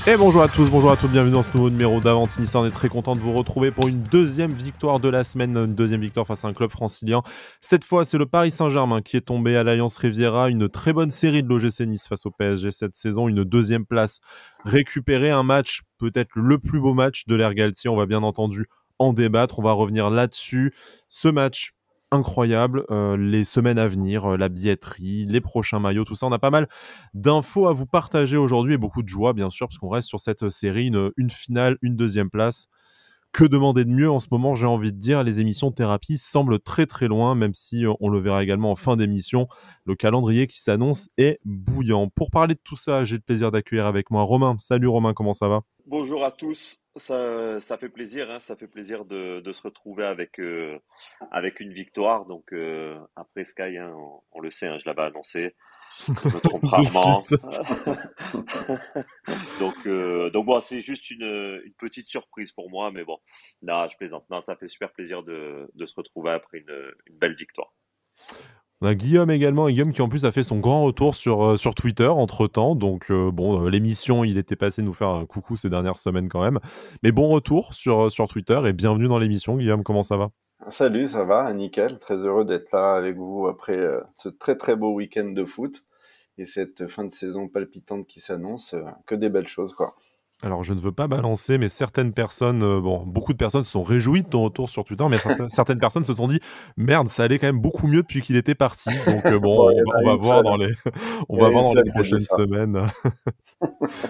Et bonjour à tous, bonjour à toutes, bienvenue dans ce nouveau numéro d'Avant Nice. On est très content de vous retrouver pour une deuxième victoire de la semaine, une deuxième victoire face à un club francilien. Cette fois, c'est le Paris Saint-Germain qui est tombé à l'Alliance Riviera. Une très bonne série de l'OGC Nice face au PSG cette saison, une deuxième place récupérée, un match, peut-être le plus beau match de l'ère Galtier. On va bien entendu en débattre, on va revenir là-dessus. Ce match incroyable, les semaines à venir, la billetterie, les prochains maillots, tout ça. On a pas mal d'infos à vous partager aujourd'hui et beaucoup de joie, bien sûr, parce qu'on reste sur cette série, une finale, une deuxième place. Que demander de mieux en ce moment, j'ai envie de dire. Les émissions de thérapie semblent très très loin, même si on le verra également en fin d'émission. Le calendrier qui s'annonce est bouillant. Pour parler de tout ça, j'ai le plaisir d'accueillir avec moi Romain. Salut Romain, comment ça va? Bonjour à tous, ça fait plaisir, hein, ça fait plaisir de se retrouver avec une victoire. Donc après Sky, hein, on le sait, hein, je l'avais annoncé, je me trompe De rarement. suite. Donc bon, c'est juste une petite surprise pour moi, mais bon, là je plaisante. Non, ça fait super plaisir de se retrouver après une belle victoire. On a Guillaume également, et Guillaume qui en plus a fait son grand retour sur Twitter entre-temps. Donc l'émission, il était passé nous faire un coucou ces dernières semaines quand même. Mais bon retour sur Twitter et bienvenue dans l'émission. Guillaume, comment ça va? Salut, ça va? Nickel. Très heureux d'être là avec vous après ce très très beau week-end de foot et cette fin de saison palpitante qui s'annonce. Que des belles choses, quoi. Alors, je ne veux pas balancer, mais certaines personnes, beaucoup de personnes se sont réjouies de ton retour sur Twitter, mais certaines personnes se sont dit: «Merde, ça allait quand même beaucoup mieux depuis qu'il était parti». Donc, Bon, il y on en a va une voir seule. dans les on Il y en va a voir une dans les seule qui a dit prochaines ça. semaines.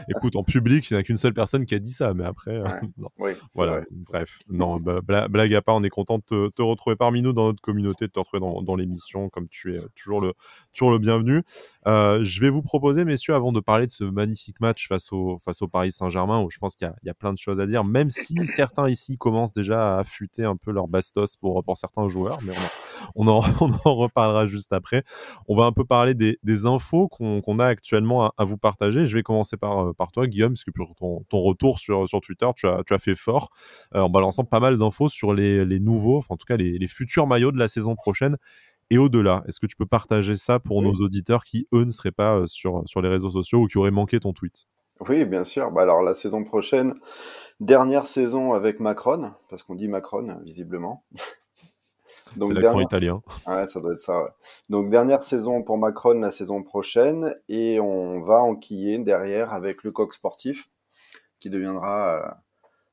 Écoute, en public, il n'y a qu'une seule personne qui a dit ça, mais après, Ouais. non. Oui, c'est Voilà, vrai. bref. Non, blague à part, on est content de te retrouver parmi nous dans notre communauté, de te retrouver dans l'émission, comme tu es toujours le bienvenu. Je vais vous proposer, messieurs, avant de parler de ce magnifique match face au Paris Saint-Germain, où je pense qu'il y a plein de choses à dire, même si certains ici commencent déjà à affûter un peu leur bastos pour certains joueurs, mais on en reparlera juste après. On va un peu parler des infos qu'on a actuellement à vous partager. Je vais commencer par toi, Guillaume, parce que pour ton retour sur Twitter, tu as fait fort en balançant pas mal d'infos sur les nouveaux, enfin, en tout cas les futurs maillots de la saison prochaine et au-delà. Est-ce que tu peux partager ça pour nos Oui, auditeurs qui, eux, ne seraient pas sur les réseaux sociaux ou qui auraient manqué ton tweet? oui, bien sûr. Bah alors la saison prochaine, dernière saison avec Macron, parce qu'on dit Macron, visiblement. C'est Donc l'accent dernière, italien. ouais, ça doit être ça. Ouais. Donc dernière saison pour Macron la saison prochaine, et on va enquiller derrière avec le coq sportif, qui deviendra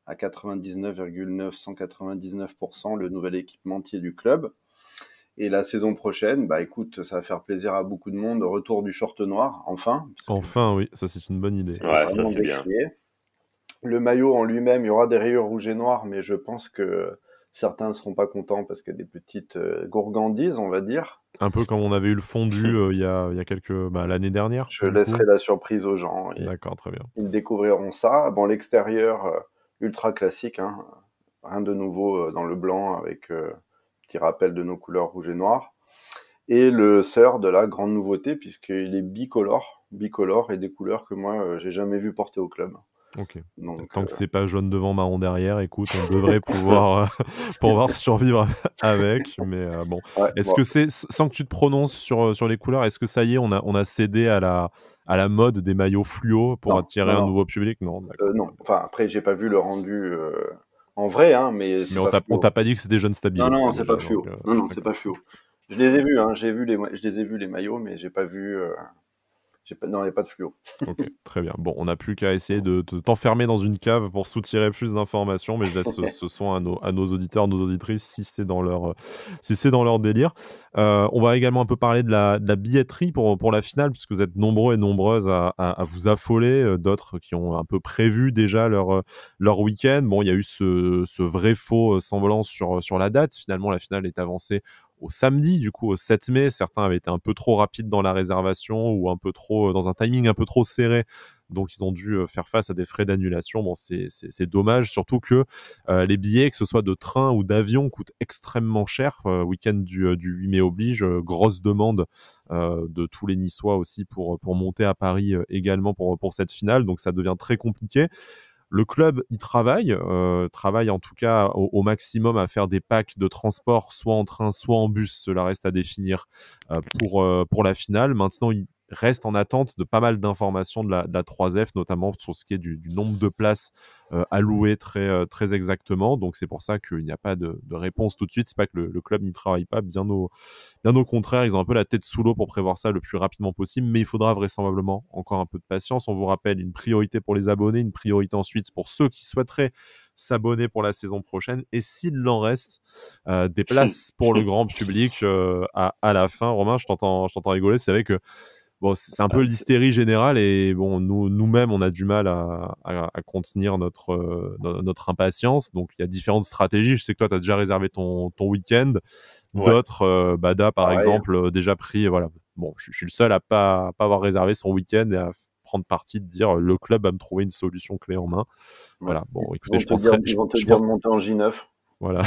à 99,999% le nouvel équipementier du club. Et la saison prochaine, bah écoute, ça va faire plaisir à beaucoup de monde. Retour du short noir, enfin, puisque Enfin, oui, ça c'est une bonne idée. c'est Ouais, ça vraiment c'est bien. décrié. Le maillot en lui-même, il y aura des rayures rouges et noires, mais je pense que certains ne seront pas contents parce qu'il y a des petites gourgandises, on va dire. Un peu comme on avait eu le fondu il y a l'année dernière, Je du coup. laisserai la surprise aux gens. D'accord, très bien. Ils découvriront ça. Bon, l'extérieur, ultra classique, hein. Rien de nouveau dans le blanc avec petit rappel de nos couleurs rouge et noir. Et le sœur de la grande nouveauté, puisqu'il est bicolore et des couleurs que moi, j'ai jamais vu porter au club. Ok. Donc, Tant que c'est pas jaune devant, marron derrière, écoute, on devrait pouvoir, pouvoir survivre avec. Mais bon, ouais, est-ce bon, que sans que tu te prononces sur les couleurs, est-ce que ça y est, on a cédé à la mode des maillots fluo pour non, attirer non, un non, nouveau public? Non, d'accord. non. Enfin, après, j'ai pas vu le rendu en vrai, hein, mais Mais c'est pas on fluo. t'a pas dit que c'était jaune Non, stabilo, non, quoi, c'est déjà. pas Donc, fluo. Non, non, c'est d'accord. pas fluo. Je les ai vus, hein, je les ai vus les maillots, mais j'ai pas vu. Non, il n'y a pas de fluo. Ok, très bien. Bon, on n'a plus qu'à essayer de t'enfermer dans une cave pour soutirer plus d'informations, mais je laisse ce soin à nos auditeurs, nos auditrices, si c'est dans leur délire. On va également un peu parler de la billetterie pour la finale, puisque vous êtes nombreux et nombreuses à vous affoler, d'autres qui ont un peu prévu déjà leur week-end. Bon, il y a eu ce vrai faux semblant sur la date. Finalement, la finale est avancée au samedi, du coup au 7 mai. Certains avaient été un peu trop rapides dans la réservation ou un peu trop dans un timing un peu trop serré. Donc, ils ont dû faire face à des frais d'annulation. Bon, c'est dommage, surtout que les billets, que ce soit de train ou d'avion, coûtent extrêmement cher. Week-end du 8 mai oblige, grosse demande de tous les Niçois aussi pour monter à Paris également pour cette finale. Donc, ça devient très compliqué. Le club y travaille en tout cas au maximum à faire des packs de transport, soit en train, soit en bus. Cela reste à définir pour la finale. Maintenant, reste en attente de pas mal d'informations de la 3F, notamment sur ce qui est du nombre de places allouées très exactement. Donc c'est pour ça qu'il n'y a pas de réponse tout de suite. C'est pas que le club n'y travaille pas, bien au contraire, ils ont un peu la tête sous l'eau pour prévoir ça le plus rapidement possible, mais il faudra vraisemblablement encore un peu de patience. On vous rappelle, une priorité pour les abonnés, une priorité ensuite pour ceux qui souhaiteraient s'abonner pour la saison prochaine, et s'il en reste des places pour le grand public à la fin. Romain, je t'entends rigoler, c'est vrai que bon, c'est un peu l'hystérie générale, et bon, nous-mêmes, on a du mal à contenir notre impatience. Donc, il y a différentes stratégies. Je sais que toi, tu as déjà réservé ton week-end. D'autres, Bada, par exemple, déjà pris. Voilà. Bon, je suis le seul à pas avoir réservé son week-end et à prendre parti de dire le club va me trouver une solution clé en main. Voilà. Bon, écoutez, ils vont te dire de monter en J9. Voilà,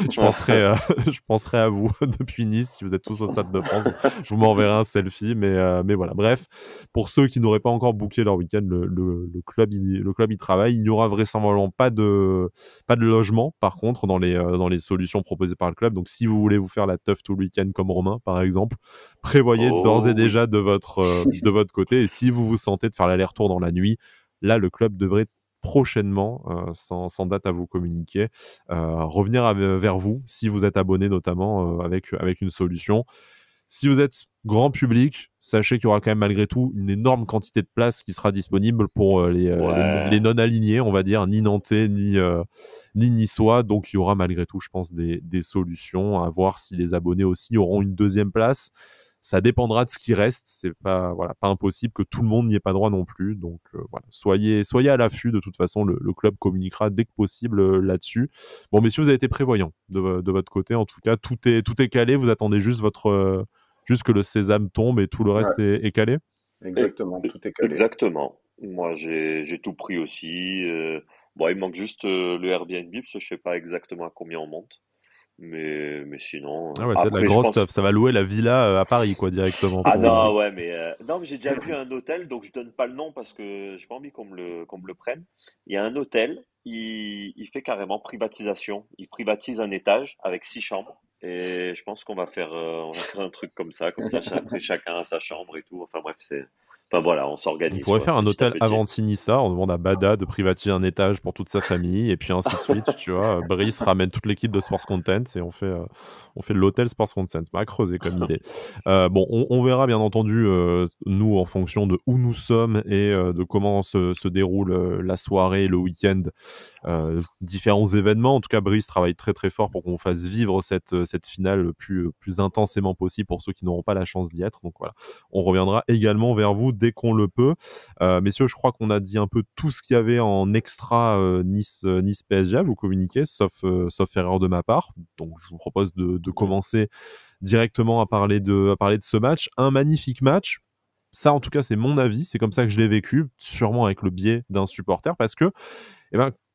je penserai à vous depuis Nice, si vous êtes tous au Stade de France, je vous m'enverrai un selfie, mais voilà. Bref, pour ceux qui n'auraient pas encore booké leur week-end, le club y travaille. Il n'y aura vraisemblablement pas de logement, par contre, dans les solutions proposées par le club. Donc, si vous voulez vous faire la teuf tout le week-end comme Romain, par exemple, prévoyez d'ores et déjà de votre côté. Et si vous vous sentez de faire l'aller-retour dans la nuit, là, le club devrait prochainement, sans date à vous communiquer, revenir vers vous si vous êtes abonné, notamment avec une solution. Si vous êtes grand public, sachez qu'il y aura quand même malgré tout une énorme quantité de places qui sera disponible pour les non-alignés, on va dire, ni nantais, ni niçois. Donc il y aura malgré tout, je pense, des solutions, à voir si les abonnés aussi auront une deuxième place. Ça dépendra de ce qui reste. C'est pas impossible que tout le monde n'y ait pas droit non plus. Donc voilà, soyez à l'affût. De toute façon, le club communiquera dès que possible là-dessus. Bon, messieurs, vous avez été prévoyants de votre côté. En tout cas, tout est calé. Vous attendez juste que le sésame tombe et tout le reste est calé. Exactement, tout est calé. Exactement. Moi, j'ai tout pris aussi. Bon, il manque juste le Airbnb, parce que je sais pas exactement à combien on monte. Mais sinon. Ah ouais, c'est de la grosse stuff. Ça va louer la villa à Paris, quoi, directement. Ah non, ouais, mais non, mais j'ai déjà vu un hôtel, donc je donne pas le nom parce que j'ai pas envie qu'on me le prenne. Il y a un hôtel, il fait carrément privatisation. Il privatise un étage avec 6 chambres. Et je pense qu'on va faire un truc comme ça, après chacun a sa chambre et tout. Enfin bref, voilà, on s'organise. On pourrait faire un hôtel petit à petit. Avanti-Nissa, on demande à Bada de privatiser un étage pour toute sa famille, et puis ainsi de suite, tu vois. Brice ramène toute l'équipe de Sports Content, et on fait de l'hôtel Sports Content. À creuser comme idée. Bon, on verra bien entendu, nous, en fonction de où nous sommes et de comment se déroule la soirée, le week-end, différents événements. En tout cas, Brice travaille très très fort pour qu'on fasse vivre cette finale le plus intensément possible pour ceux qui n'auront pas la chance d'y être. Donc voilà, on reviendra également vers vous dès qu'on le peut. Messieurs, je crois qu'on a dit un peu tout ce qu'il y avait en extra Nice PSG à vous communiquer, sauf erreur de ma part. Donc je vous propose de commencer directement à parler de ce match. Un magnifique match. Ça, en tout cas, c'est mon avis. C'est comme ça que je l'ai vécu, sûrement avec le biais d'un supporter, parce que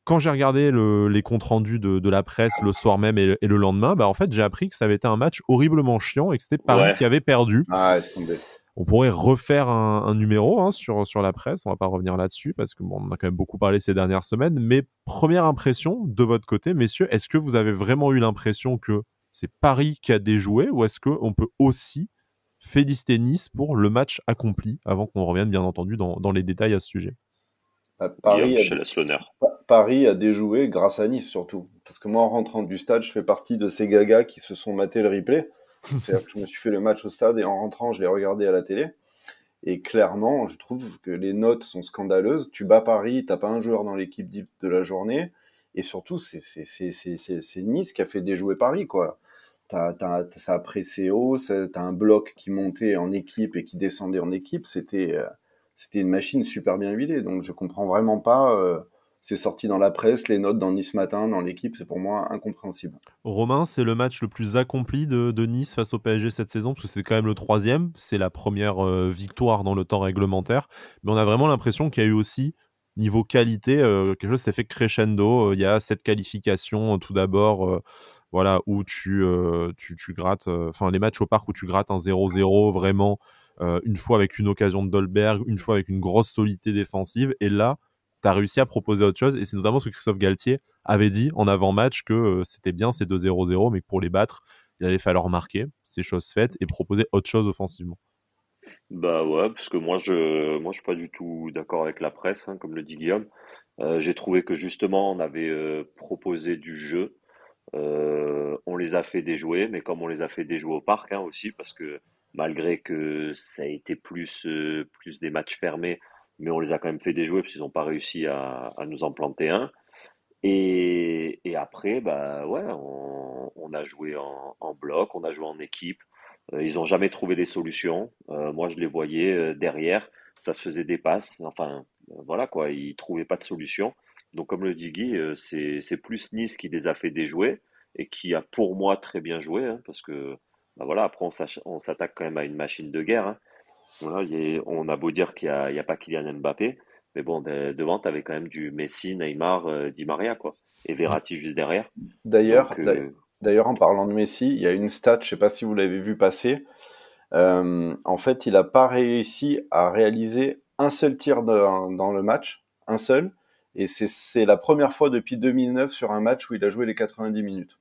quand j'ai regardé les comptes rendus de la presse le soir même et le lendemain, en fait, j'ai appris que ça avait été un match horriblement chiant et que c'était Paris qui avait perdu. Ah, c'est tombé. On pourrait refaire un numéro sur la presse. On va pas revenir là-dessus parce que on a quand même beaucoup parlé ces dernières semaines. Mais première impression de votre côté, messieurs, est-ce que vous avez vraiment eu l'impression que c'est Paris qui a déjoué, ou est-ce qu'on peut aussi féliciter Nice pour le match accompli, avant qu'on revienne bien entendu dans les détails à ce sujet? Paris a déjoué grâce à Nice surtout. Parce que moi, en rentrant du stade, je fais partie de ces gagas qui se sont matés le replay. C'est-à-dire que je me suis fait le match au stade et en rentrant, je l'ai regardé à la télé. Et clairement, je trouve que les notes sont scandaleuses. Tu bats Paris, t'as pas un joueur dans l'équipe de la journée. Et surtout, c'est Nice qui a fait déjouer Paris, quoi. Ça a pressé haut, t'as un bloc qui montait en équipe et qui descendait en équipe. C'était une machine super bien huilée. Donc je comprends vraiment pas. C'est sorti dans la presse, les notes dans Nice Matin, dans l'équipe, c'est pour moi incompréhensible. Romain, c'est le match le plus accompli de Nice face au PSG cette saison, parce que c'est quand même le 3e, c'est la première victoire dans le temps réglementaire, mais on a vraiment l'impression qu'il y a eu aussi, niveau qualité, quelque chose s'est fait crescendo. Il y a cette qualification tout d'abord, voilà, où tu grattes, les matchs au parc où tu grattes un 0-0 vraiment, une fois avec une occasion de Dolberg, une fois avec une grosse solidité défensive, et là, tu as réussi à proposer autre chose, et c'est notamment ce que Christophe Galtier avait dit en avant-match, que c'était bien ces 2-0-0, mais que pour les battre, il allait falloir marquer, c'est chose faite, et proposer autre chose offensivement. Bah ouais, parce que moi, je suis pas du tout d'accord avec la presse, hein, comme le dit Guillaume. J'ai trouvé que justement, on avait proposé du jeu. On les a fait déjouer, mais comme on les a fait déjouer au parc, hein, aussi, parce que malgré que ça a été plus des matchs fermés, mais on les a quand même fait déjouer parce qu'ils n'ont pas réussi à nous en planter un. Et après, bah ouais, on a joué en bloc, on a joué en équipe. Ils n'ont jamais trouvé des solutions. Moi, je les voyais derrière, ça se faisait des passes. Enfin, voilà quoi, ils trouvaient pas de solution. Donc, comme le dit Guy, c'est plus Nice qui les a fait déjouer et qui a pour moi très bien joué, hein, parce que bah voilà, après on s'attaque quand même à une machine de guerre, hein. Voilà, on a beau dire il y a pas Kylian Mbappé, mais bon, devant, tu avais quand même du Messi, Neymar, Di Maria, quoi. Et Verratti juste derrière. D'ailleurs, Donc, d'ailleurs, en parlant de Messi, il y a une stat, je sais pas si vous l'avez vu passer. En fait, il n'a pas réussi à réaliser un seul tir dans le match, un seul. Et c'est la première fois depuis 2009 sur un match où il a joué les 90 minutes.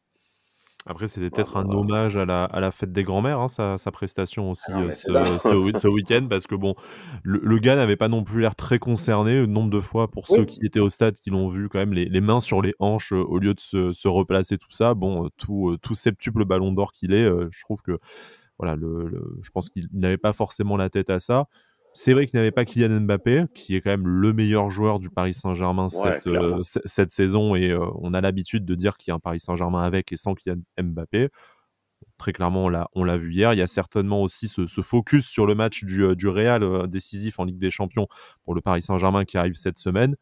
Après, c'était ah peut-être un bah, hommage à la fête des grands-mères, hein, sa prestation Ah aussi non, mais c'est dingue. ce week-end, parce que bon, le gars n'avait pas non plus l'air très concerné. Le nombre de fois, pour ceux Oui, qui étaient au stade, qui l'ont vu quand même les mains sur les hanches au lieu de se replacer, tout ça. Bon, tout septuple ballon d'or qu'il est, je trouve que voilà, je pense qu'il n'avait pas forcément la tête à ça. C'est vrai qu'il n'avait pas Kylian Mbappé, qui est quand même le meilleur joueur du Paris Saint-Germain ouais, clairement. cette saison, et on a l'habitude de dire qu'il y a un Paris Saint-Germain avec et sans Kylian Mbappé. Très clairement, on l'a vu hier. Il y a certainement aussi ce focus sur le match du Real décisif en Ligue des Champions pour le Paris Saint-Germain qui arrive cette semaine.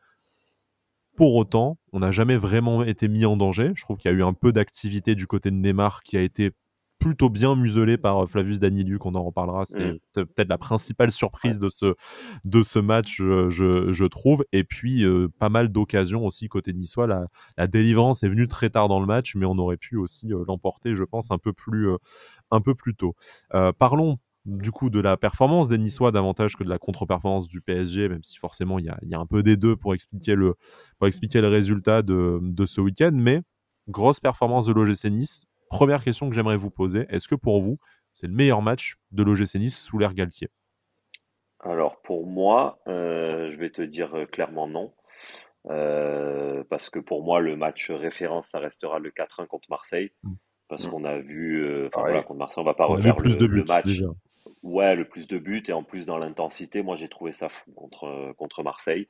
Pour autant, on n'a jamais vraiment été mis en danger. Je trouve qu'il y a eu un peu d'activité du côté de Neymar qui a été plutôt bien muselé par Flavius Danilou, on en reparlera. C'était Mm, peut-être la principale ouais. surprise de ce match, je trouve. Et puis, pas mal d'occasions aussi côté niçois. La délivrance est venue très tard dans le match, mais on aurait pu aussi l'emporter, je pense, un peu plus tôt. Parlons du coup de la performance des Niçois davantage que de la contre-performance du PSG, même si forcément il y a un peu des deux pour expliquer le résultat de ce week-end. Mais grosse performance de l'OGC Nice. Première question que j'aimerais vous poser, est-ce que pour vous, c'est le meilleur match de l'OGC Nice sous l'ère Galtier? Alors, pour moi, je vais te dire clairement non. Parce que pour moi, le match référence, ça restera le 4-1 contre Marseille. Parce mm, qu'on a vu, enfin voilà, pareil. contre Marseille, on va pas On a vu refaire plus de le buts match. déjà. Ouais, le plus de buts et en plus dans l'intensité, moi j'ai trouvé ça fou contre Marseille.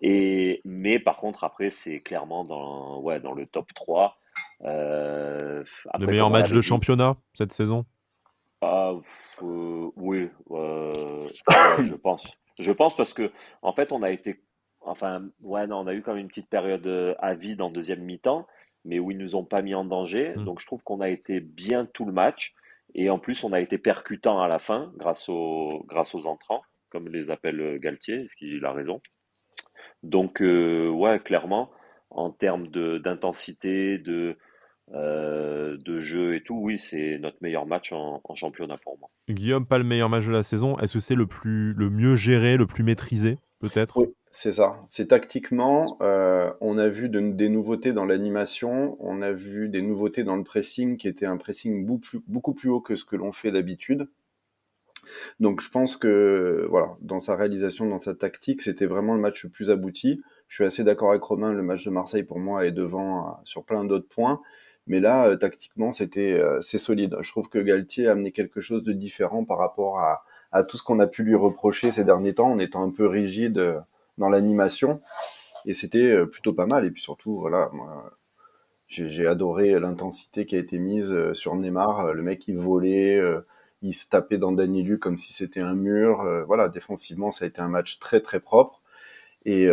Mais par contre, après, c'est clairement ouais, dans le top 3. Le Après, meilleur comme on match l'avait de dit, championnat cette saison? oui, ouais, je pense. Je pense parce que, en fait, on a été, enfin, ouais, non, on a eu quand même une petite période à vide en deuxième mi-temps, mais où ils nous ont pas mis en danger. Hmm. Donc, je trouve qu'on a été bien tout le match. Et en plus, on a été percutant à la fin grâce aux entrants, comme les appelle Galtier, ce qu'il a raison. Donc, ouais, clairement, en termes d'intensité, de jeu et tout, oui, c'est notre meilleur match en championnat pour moi. Guillaume, pas le meilleur match de la saison. Est-ce que c'est le mieux géré, le plus maîtrisé, Oui, peut-être? c'est ça. C'est tactiquement, on a vu des nouveautés dans l'animation, on a vu des nouveautés dans le pressing qui était un pressing beaucoup plus haut que ce que l'on fait d'habitude. Donc je pense que voilà, dans sa réalisation, dans sa tactique, c'était vraiment le match le plus abouti. Je suis assez d'accord avec Romain, le match de Marseille pour moi est devant sur plein d'autres points. Mais là, tactiquement, c'est solide. Je trouve que Galtier a amené quelque chose de différent par rapport à tout ce qu'on a pu lui reprocher ces derniers temps en étant un peu rigide dans l'animation. Et c'était plutôt pas mal. Et puis surtout, voilà, moi, j'ai adoré l'intensité qui a été mise sur Neymar. Le mec, il volait, il se tapait dans Danilo comme si c'était un mur. Voilà, défensivement, ça a été un match très très propre. Et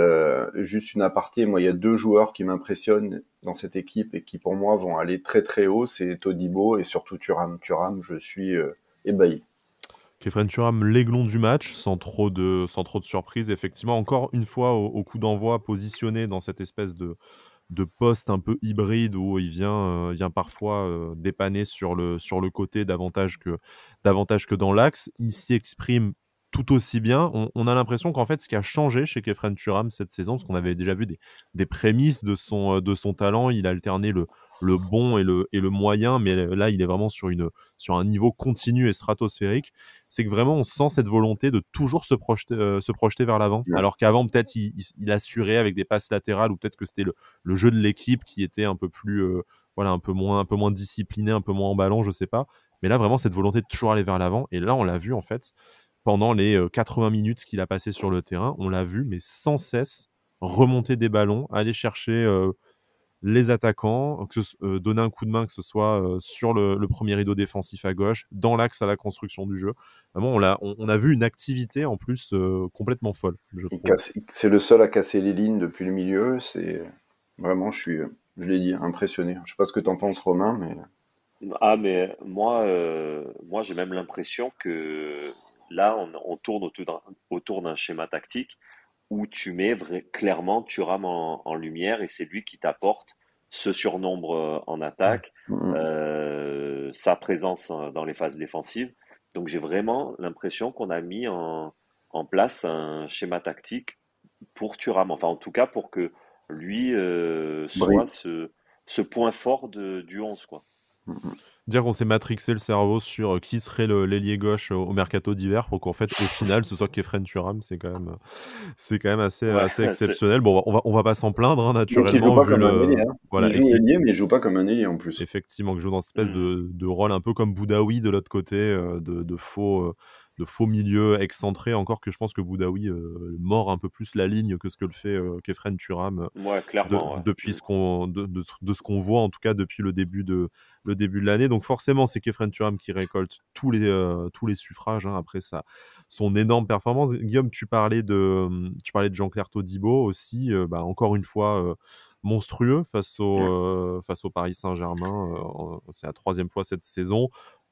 juste une aparté, moi, il y a deux joueurs qui m'impressionnent dans cette équipe et qui, pour moi, vont aller très très haut. C'est Todibo et surtout Thuram. Thuram, je suis ébahi. Kefren Turam, l'aiglon du match, sans trop de surprise. Effectivement, encore une fois, au coup d'envoi, positionné dans cette espèce de poste un peu hybride où il vient parfois dépanner sur le côté davantage que dans l'axe. Il s'y exprime tout aussi bien. On a l'impression qu'en fait, ce qui a changé chez Khéphren Thuram cette saison, parce qu'on avait déjà vu des prémices de son talent, il a alterné le bon et le moyen, mais là, il est vraiment sur un niveau continu et stratosphérique. C'est que vraiment, on sent cette volonté de toujours se projeter vers l'avant. Ouais. Alors qu'avant, peut-être, il assurait avec des passes latérales, ou peut-être que c'était le jeu de l'équipe qui était un peu plus, voilà, un peu moins discipliné, un peu moins en ballon, je sais pas. Mais là, vraiment, cette volonté de toujours aller vers l'avant. Et là, on l'a vu, en fait, pendant les 80 minutes qu'il a passé sur le terrain, on l'a vu, mais sans cesse remonter des ballons, aller chercher les attaquants, donner un coup de main, que ce soit sur le premier rideau défensif à gauche, dans l'axe à la construction du jeu. Vraiment, on a vu une activité en plus complètement folle, je trouve. C'est le seul à casser les lignes depuis le milieu. C'est vraiment, je l'ai dit, impressionné. Je sais pas ce que t'en penses, Romain, mais Ah, mais moi j'ai même l'impression que là, on tourne autour d'un schéma tactique où tu mets clairement Thuram en lumière et c'est lui qui t'apporte ce surnombre en attaque, mm, sa présence dans les phases défensives. Donc j'ai vraiment l'impression qu'on a mis en place un schéma tactique pour Thuram, enfin en tout cas pour que lui soit brille. ce point fort du 11, quoi. Mm. Dire qu'on s'est matrixé le cerveau sur qui serait l'ailier gauche au mercato d'hiver pour qu'en fait, au final, ce soit Khéphren Thuram, c'est quand même Ouais, assez c'est exceptionnel. Bon, on va pas s'en plaindre, hein, Donc il joue naturellement, pas vu comme un le. ailier, hein. Il Voilà, et joue qui, ailier, mais il joue pas comme un ailier en plus. effectivement, qui joue dans cette espèce Hmm. de rôle un peu comme Boudaoui de l'autre côté, de faux milieu excentré, encore que je pense que Boudaoui mord un peu plus la ligne que ce que le fait Khéphren Thuram Ouais, clairement, ouais. depuis Hmm. de ce qu'on voit, en tout cas depuis le début de l'année. Donc forcément, c'est Khéphren Thuram qui récolte tous les suffrages, hein, après son énorme performance. Guillaume, tu parlais de Jean-Claire Todibo aussi, bah, encore une fois, monstrueux face au Paris Saint-Germain. C'est la troisième fois cette saison.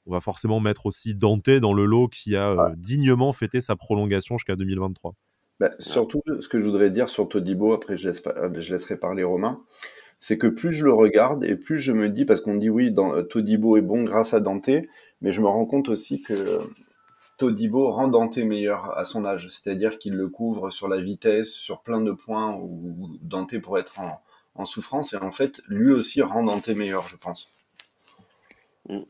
On va forcément mettre aussi Dante dans le lot qui a dignement fêté sa prolongation jusqu'à 2023. Bah, Ouais. surtout, ce que je voudrais dire sur Todibo, après je laisserai parler Romain, c'est que plus je le regarde et plus je me dis, parce qu'on dit oui, Todibo est bon grâce à Dante, mais je me rends compte aussi que Todibo rend Dante meilleur à son âge, c'est-à-dire qu'il le couvre sur la vitesse, sur plein de points où Dante pourrait être en souffrance, et en fait, lui aussi rend Dante meilleur, je pense. Hmm.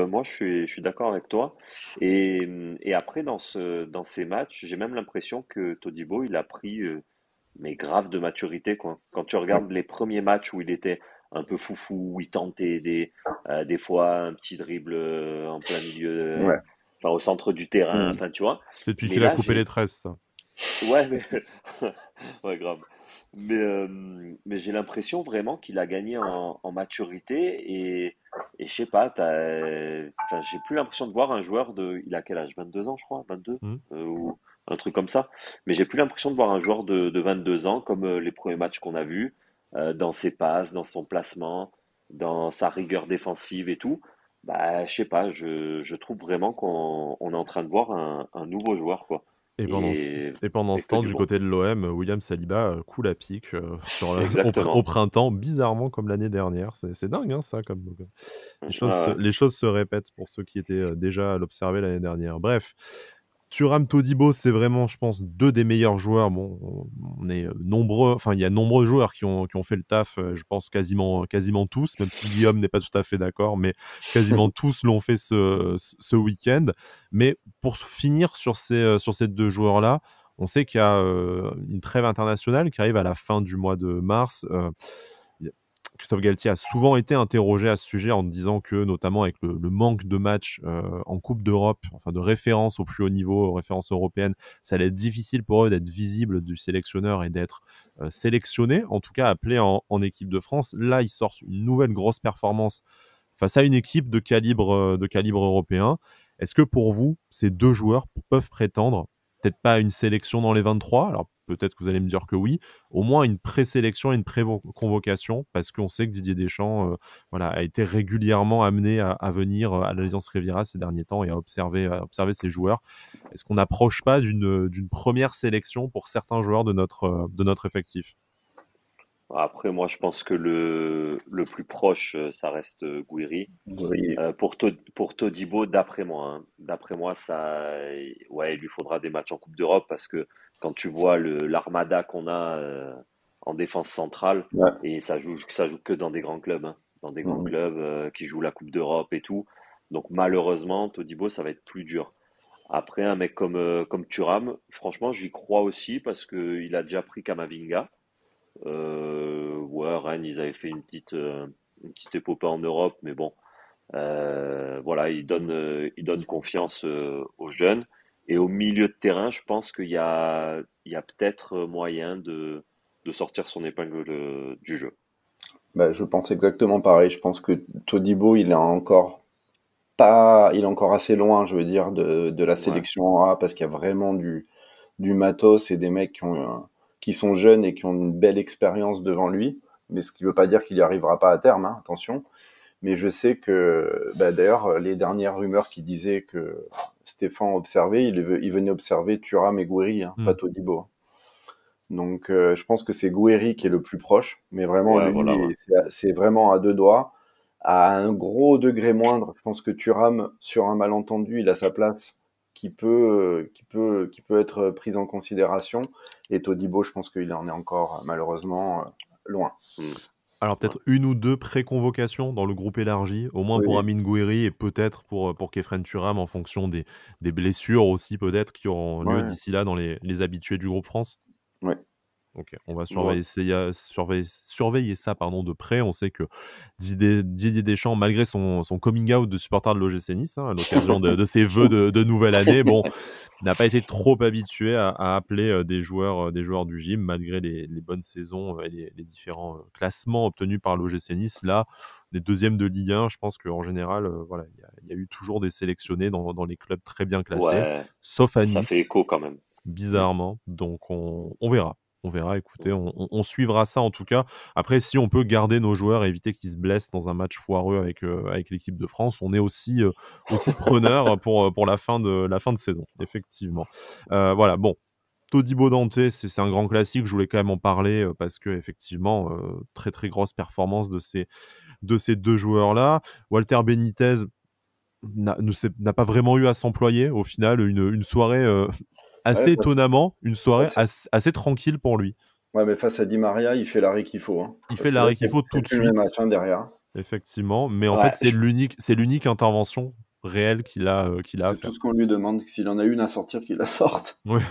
Moi, je suis d'accord avec toi. Et après, dans ces matchs, j'ai même l'impression que Todibo, il a pris, mais grave de maturité, quoi. Quand tu Ouais. regardes les premiers matchs où il était un peu foufou, où il tentait des fois un petit dribble en plein milieu, Ouais. enfin au centre du terrain, Mm. enfin tu vois. C'est depuis Mais qu'il a là, coupé les tresses, ça. ouais, mais ouais, grave. Mais j'ai l'impression vraiment qu'il a gagné en maturité et je sais pas, enfin, j'ai plus l'impression de voir un joueur il a quel âge? 22 ans, je crois, 22, Hmm. ou un truc comme ça. Mais j'ai plus l'impression de voir un joueur de 22 ans comme les premiers matchs qu'on a vus, dans ses passes, dans son placement, dans sa rigueur défensive et tout. Bah, je sais pas, je trouve vraiment qu'on est en train de voir un nouveau joueur, quoi. Et, Et pendant et ce que temps, du du bon. côté de l'OM, William Saliba coule à pic au Exactement. printemps, bizarrement comme l'année dernière. C'est dingue, hein, ça. Ouais, ouais. Les choses se répètent pour ceux qui étaient déjà à l'observer l'année dernière. Bref, Thuram, Todibo, c'est vraiment, je pense, deux des meilleurs joueurs. Bon, on est nombreux, enfin, il y a nombreux joueurs qui ont fait le taf, je pense quasiment tous, même si Guillaume n'est pas tout à fait d'accord, mais quasiment tous l'ont fait ce week-end. Mais pour finir sur ces deux joueurs-là, on sait qu'il y a une trêve internationale qui arrive à la fin du mois de mars. Christophe Galtier a souvent été interrogé à ce sujet en disant que, notamment avec le manque de matchs en Coupe d'Europe, enfin de référence au plus haut niveau, référence européenne, ça allait être difficile pour eux d'être visible du sélectionneur et d'être sélectionné, en tout cas appelé en équipe de France. Là, ils sortent une nouvelle grosse performance face à une équipe de calibre européen. Est-ce que pour vous, ces deux joueurs peuvent prétendre, peut-être pas à une sélection dans les 23, alors peut-être que vous allez me dire que oui, au moins une présélection et une pré-convocation, parce qu'on sait que Didier Deschamps voilà, a été régulièrement amené à venir à l'Alliance Riviera ces derniers temps et à observer ses joueurs. Est-ce qu'on n'approche pas d'une première sélection pour certains joueurs de notre effectif? Après, moi, je pense que le plus proche, ça reste Gouiri. Oui. Pour Todibo, d'après moi, hein, d'après moi, ouais, il lui faudra des matchs en Coupe d'Europe parce que quand tu vois l'armada qu'on a en défense centrale, Ouais. et ça joue que dans des grands clubs, hein, dans des grands Mhm. clubs qui jouent la Coupe d'Europe et tout. Donc malheureusement, Todibo, ça va être plus dur. Après, un mec comme Thuram, franchement, j'y crois aussi parce que il a déjà pris Kamavinga. Ouais, Rennes, ils avaient fait une petite épopée en Europe, mais bon. Voilà, il donne confiance aux jeunes. Et au milieu de terrain, je pense il y a peut-être moyen de sortir son épingle du jeu. Bah, je pense exactement pareil. Je pense que Todibo, il est encore pas, il est encore assez loin, je veux dire, de la Ouais, sélection A parce qu'il y a vraiment du matos et des mecs qui sont jeunes et qui ont une belle expérience devant lui. Mais ce qui veut pas dire qu'il y arrivera pas à terme, hein, attention. Mais je sais que, bah, d'ailleurs, les dernières rumeurs qui disaient que Stéphane observait, il venait observer Thuram et Gouiri, hein, pas Hmm. Todibo. Donc, je pense que c'est Gouiri qui est le plus proche, mais vraiment, ouais, voilà, ouais. lui, c'est vraiment à deux doigts. À un gros degré moindre, je pense que Thuram, sur un malentendu, il a sa place qui peut être prise en considération. Et Todibo, je pense qu'il en est encore, malheureusement, loin. Hmm, Alors ouais. peut-être une ou deux pré-convocations dans le groupe élargi, au moins pour Oui, Amine Gouiri et peut-être pour Kefren Turam en fonction des blessures aussi peut-être qui auront lieu ouais, d'ici là dans les habitués du groupe France. ouais. OK, on va Ouais, surveiller ça pardon, de près. On sait que Didier Deschamps, malgré son coming out de supporter de l'OGC Nice, hein, à l'occasion de ses vœux de nouvelle année, bon, n'a pas été trop habitué à appeler des joueurs du gym, malgré les bonnes saisons et les différents classements obtenus par l'OGC Nice. Là, les deuxièmes de Ligue 1, je pense qu'en général, voilà, il y a eu toujours des sélectionnés dans les clubs très bien classés, ouais, sauf à ça fait Nice, écho quand même. Hmm. bizarrement. Donc on verra. On verra, écoutez, on suivra ça en tout cas. Après, si on peut garder nos joueurs et éviter qu'ils se blessent dans un match foireux avec l'équipe de France, on est aussi preneur pour la fin de saison, effectivement. Voilà, bon, Todibo Dante, c'est un grand classique, je voulais quand même en parler parce que effectivement, très très grosse performance de ces deux joueurs-là. Walter Benitez n'a pas vraiment eu à s'employer au final, une soirée Ouais, assez étonnamment, une soirée face, assez tranquille pour lui. ouais, mais face à Di Maria, il fait l'arrêt qu'il faut, hein. Il fait Parce que là, l'arrêt qu'il faut tout c'est de plus le même suite, match, hein, derrière. effectivement, mais en fait, Ouais, c'est l'unique intervention réelle qu'il a à C'est tout faire. ce qu'on lui demande. S'il en a une à sortir, qu'il la sorte. Ouais.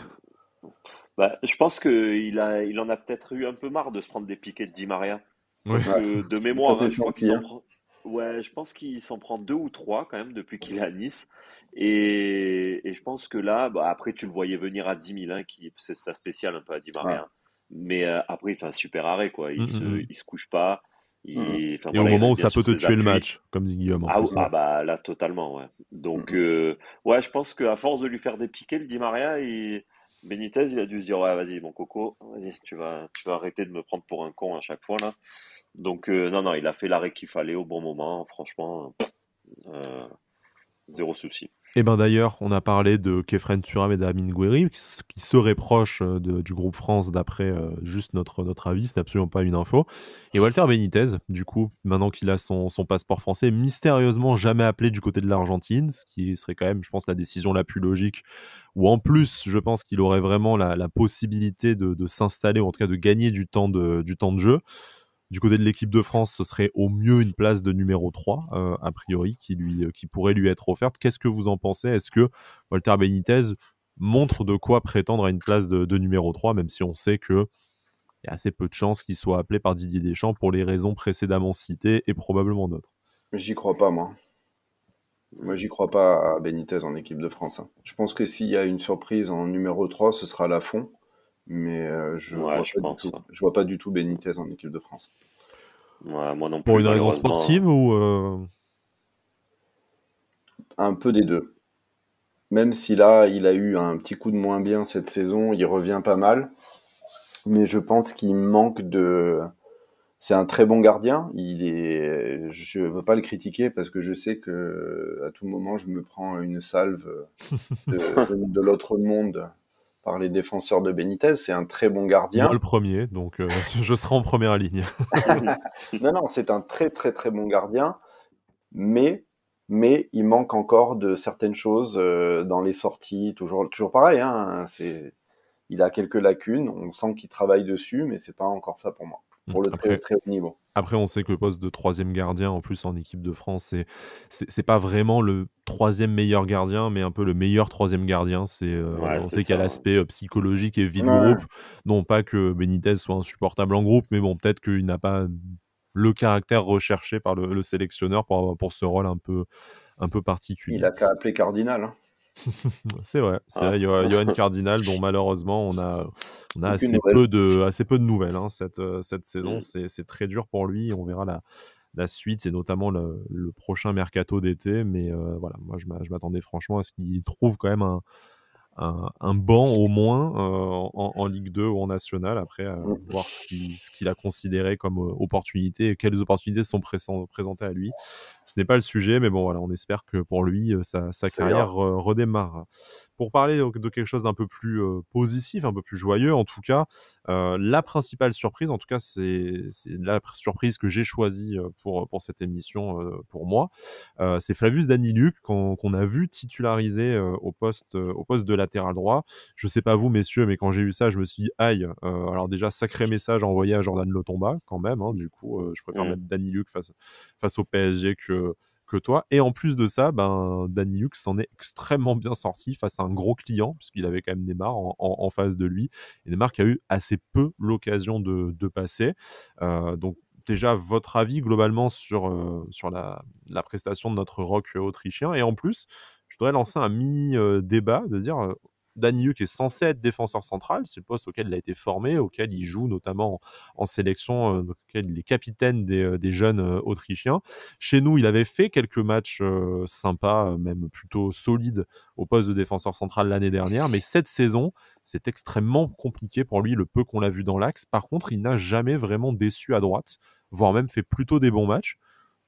bah, je pense il en a peut-être eu un peu marre de se prendre des piquets de Di Maria. Ouais. Parce Ouais, que de ça mémoire, s'est hein, je crois qu'il senti, s'en hein. prend. Ouais, je pense qu'il s'en prend deux ou trois quand même depuis qu'il est à Nice. Et je pense que là, bah, après tu le voyais venir à 10 000, hein, c'est sa spéciale un peu à Di Ouais. Maria. Mais après, il fait un super arrêt, quoi. Mm, mm, mm. Il se couche pas. Mm, Enfin Et au voilà, il moment reste où bien ça peut sur te ses tuer le appuis. match, comme dit Guillaume en Ah, plus, hein. ah bah là, totalement, ouais. Donc, mm. ouais, je pense qu'à force de lui faire des piquets, le Di Maria, Benitez, il a dû se dire, ouais, vas-y, mon coco, vas-y, tu vas arrêter de me prendre pour un con à chaque fois, là. Donc, non, non, il a fait l'arrêt qu'il fallait au bon moment, franchement, euh, zéro souci. Et ben d'ailleurs, on a parlé de Kefren Turam et d'Amine Gouiri, qui seraient proches du groupe France d'après juste notre avis, ce n'est absolument pas une info. Et Walter Benitez, du coup, maintenant qu'il a son passeport français, mystérieusement jamais appelé du côté de l'Argentine, ce qui serait quand même, je pense, la décision la plus logique, ou en plus, je pense qu'il aurait vraiment la possibilité de s'installer, ou en tout cas de gagner du temps de jeu. Du côté de l'équipe de France, ce serait au mieux une place de numéro 3, a priori, qui pourrait lui être offerte. Qu'est-ce que vous en pensez? Est-ce que Walter Benitez montre de quoi prétendre à une place de numéro 3, même si on sait qu'il y a assez peu de chances qu'il soit appelé par Didier Deschamps pour les raisons précédemment citées et probablement d'autres? J'y crois pas, moi. Moi, j'y crois pas à Benitez en équipe de France, hein. Je pense que s'il y a une surprise en numéro 3, ce sera Lafont. Mais Ouais, je pense, ouais. je vois pas du tout Benitez en équipe de France. Ouais, moi non Pour plus, une raison malheureusement. sportive ou Un peu des deux. Même si là, il a eu un petit coup de moins bien cette saison, il revient pas mal. Mais je pense qu'il manque de. C'est un très bon gardien. Je veux pas le critiquer parce que je sais que à tout moment, je me prends une salve de l'autre monde par les défenseurs de Benitez. C'est un très bon Moi gardien. le premier, donc je serai en première ligne. Non, c'est un très très très bon gardien, mais il manque encore de certaines choses dans les sorties. Toujours pareil, hein, il a quelques lacunes. On sent qu'il travaille dessus, mais c'est pas encore ça pour moi. Pour le très Après, très haut niveau. Après, on sait que le poste de troisième gardien, en plus en équipe de France, c'est pas vraiment le troisième meilleur gardien, mais un peu le meilleur troisième gardien. Ouais, On c'est sait qu'il y a ça. l'aspect psychologique et vie de Ouais, groupe. Non pas que Benitez soit insupportable en groupe, mais bon, peut-être qu'il n'a pas le caractère recherché par le sélectionneur pour ce rôle un peu il particulier. a qu'à appeler Cardinal. Hein. C'est vrai, Hein. Johan Cardinal, dont malheureusement on a Aucune nouvelle. assez peu de nouvelles hein, cette saison. Mm. C'est très dur pour lui. On verra la suite, c'est notamment le prochain mercato d'été. Mais voilà, moi je m'attendais franchement à ce qu'il trouve quand même un banc au moins en Ligue 2 ou en National. Après, voir ce qu'il a considéré comme opportunité et quelles opportunités sont présentées à lui. Ce n'est pas le sujet, mais bon, voilà, on espère que pour lui, sa Ça ira. carrière redémarre. Pour parler de quelque chose d'un peu plus positif, un peu plus joyeux, en tout cas, la principale surprise, en tout cas, c'est la surprise que j'ai choisie pour cette émission, pour moi, c'est Flavius Daniluk qu'on a vu titularisé au poste de latéral droit. Je sais pas vous, messieurs, mais quand j'ai eu ça, je me suis dit, aïe, alors déjà, sacré message envoyé à Jordan Lotomba, quand même, hein, du coup, je préfère Mm. mettre Daniluk face au PSG que toi. Et en plus de ça, Daniluk s'en est extrêmement bien sorti face à un gros client, puisqu'il avait quand même Neymar en face de lui. Et Neymar qui a eu assez peu l'occasion de passer. Donc, déjà, votre avis globalement sur la prestation de notre rock autrichien. Et en plus, je voudrais lancer un mini débat de dire Daniluk est censé être défenseur central, c'est le poste auquel il a été formé, auquel il joue notamment en sélection, auquel il est capitaine des jeunes autrichiens. Chez nous, il avait fait quelques matchs sympas, même plutôt solides au poste de défenseur central l'année dernière, mais cette saison, c'est extrêmement compliqué pour lui, le peu qu'on l'a vu dans l'axe. Par contre, il n'a jamais vraiment déçu à droite, voire même fait plutôt des bons matchs.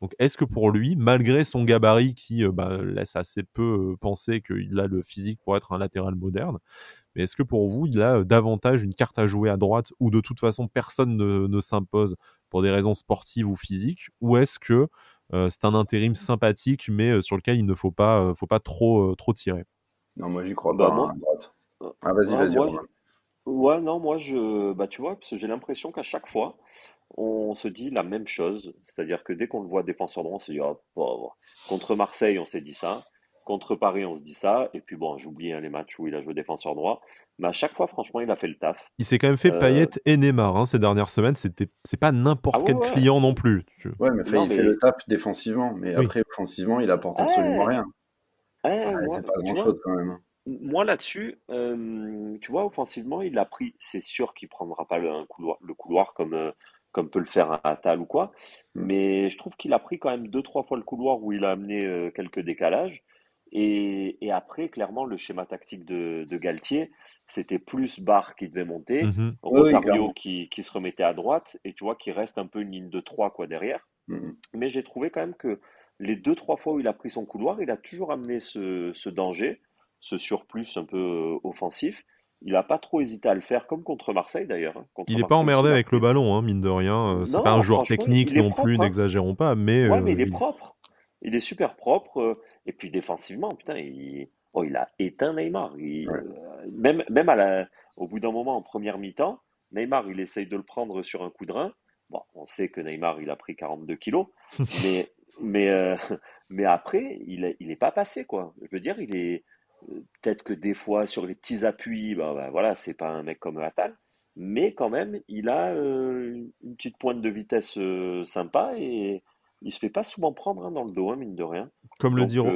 Donc, est-ce que pour lui, malgré son gabarit qui laisse assez peu penser qu'il a le physique pour être un latéral moderne, mais est-ce que pour vous, il a davantage une carte à jouer à droite où de toute façon personne ne s'impose pour des raisons sportives ou physiques, ou est-ce que c'est un intérim sympathique mais sur lequel il ne faut pas trop tirer? Non, moi, j'y crois Bah pas, hein, moi, à droite. euh, Ah, vas-y, ah, vas-y, moi, Romain. ouais, non, moi bah tu vois, parce que j'ai l'impression qu'à chaque fois, on se dit la même chose, c'est-à-dire que dès qu'on le voit défenseur droit, on se dit oh pauvre. Contre Marseille, on s'est dit ça, contre Paris, on se dit ça, et puis bon, j'oublie hein, les matchs où il a joué défenseur droit, mais à chaque fois, franchement, il a fait le taf. Il s'est quand même fait Euh, Payet et Neymar hein, ces dernières semaines. C'est pas ah n'importe ouais, quel ouais, client non plus. Ouais, mais non il fait le mais, taf défensivement, mais Oui. après, offensivement, il apporte absolument eh, rien. Ouais, moi, c'est pas tu vois, grand-chose quand même. Hein. moi là-dessus, tu vois, offensivement, il a pris. C'est sûr qu'il prendra pas le couloir comme, comme peut le faire un Attal ou quoi. Mm. Mais je trouve qu'il a pris quand même deux, trois fois le couloir où il a amené quelques décalages. Et après, clairement, le schéma tactique de Galtier, c'était plus Barre qui devait monter, Mhm. Oui, oui, Rosario clairement. qui se remettait à droite, et tu vois, qui reste un peu une ligne de trois quoi derrière. Mm. Mais j'ai trouvé quand même que les deux, trois fois où il a pris son couloir, il a toujours amené ce danger, ce surplus un peu offensif. Il n'a pas trop hésité à le faire, comme contre Marseille d'ailleurs. Hein. Contre Il est pas Marseille aussi, emmerdé il a avec le pris. ballon, hein, mine de rien. C'est pas un Non, joueur franchement, technique il est non plus, propre. Hein. n'exagérons pas, mais Ouais, mais il est propre. Il est super propre. Et puis défensivement, putain, il a éteint Neymar. Ouais. Même au bout d'un moment, en première mi-temps, Neymar, il essaye de le prendre sur un coup de rein. Bon, on sait que Neymar, il a pris 42 kilos. Mais, mais, euh, mais après, il est pas passé, quoi. Je veux dire, il est. Peut-être que des fois, sur les petits appuis, voilà, c'est pas un mec comme Attal. Mais quand même, il a une petite pointe de vitesse sympa et il se fait pas souvent prendre hein, dans le dos, hein, mine de rien. Donc,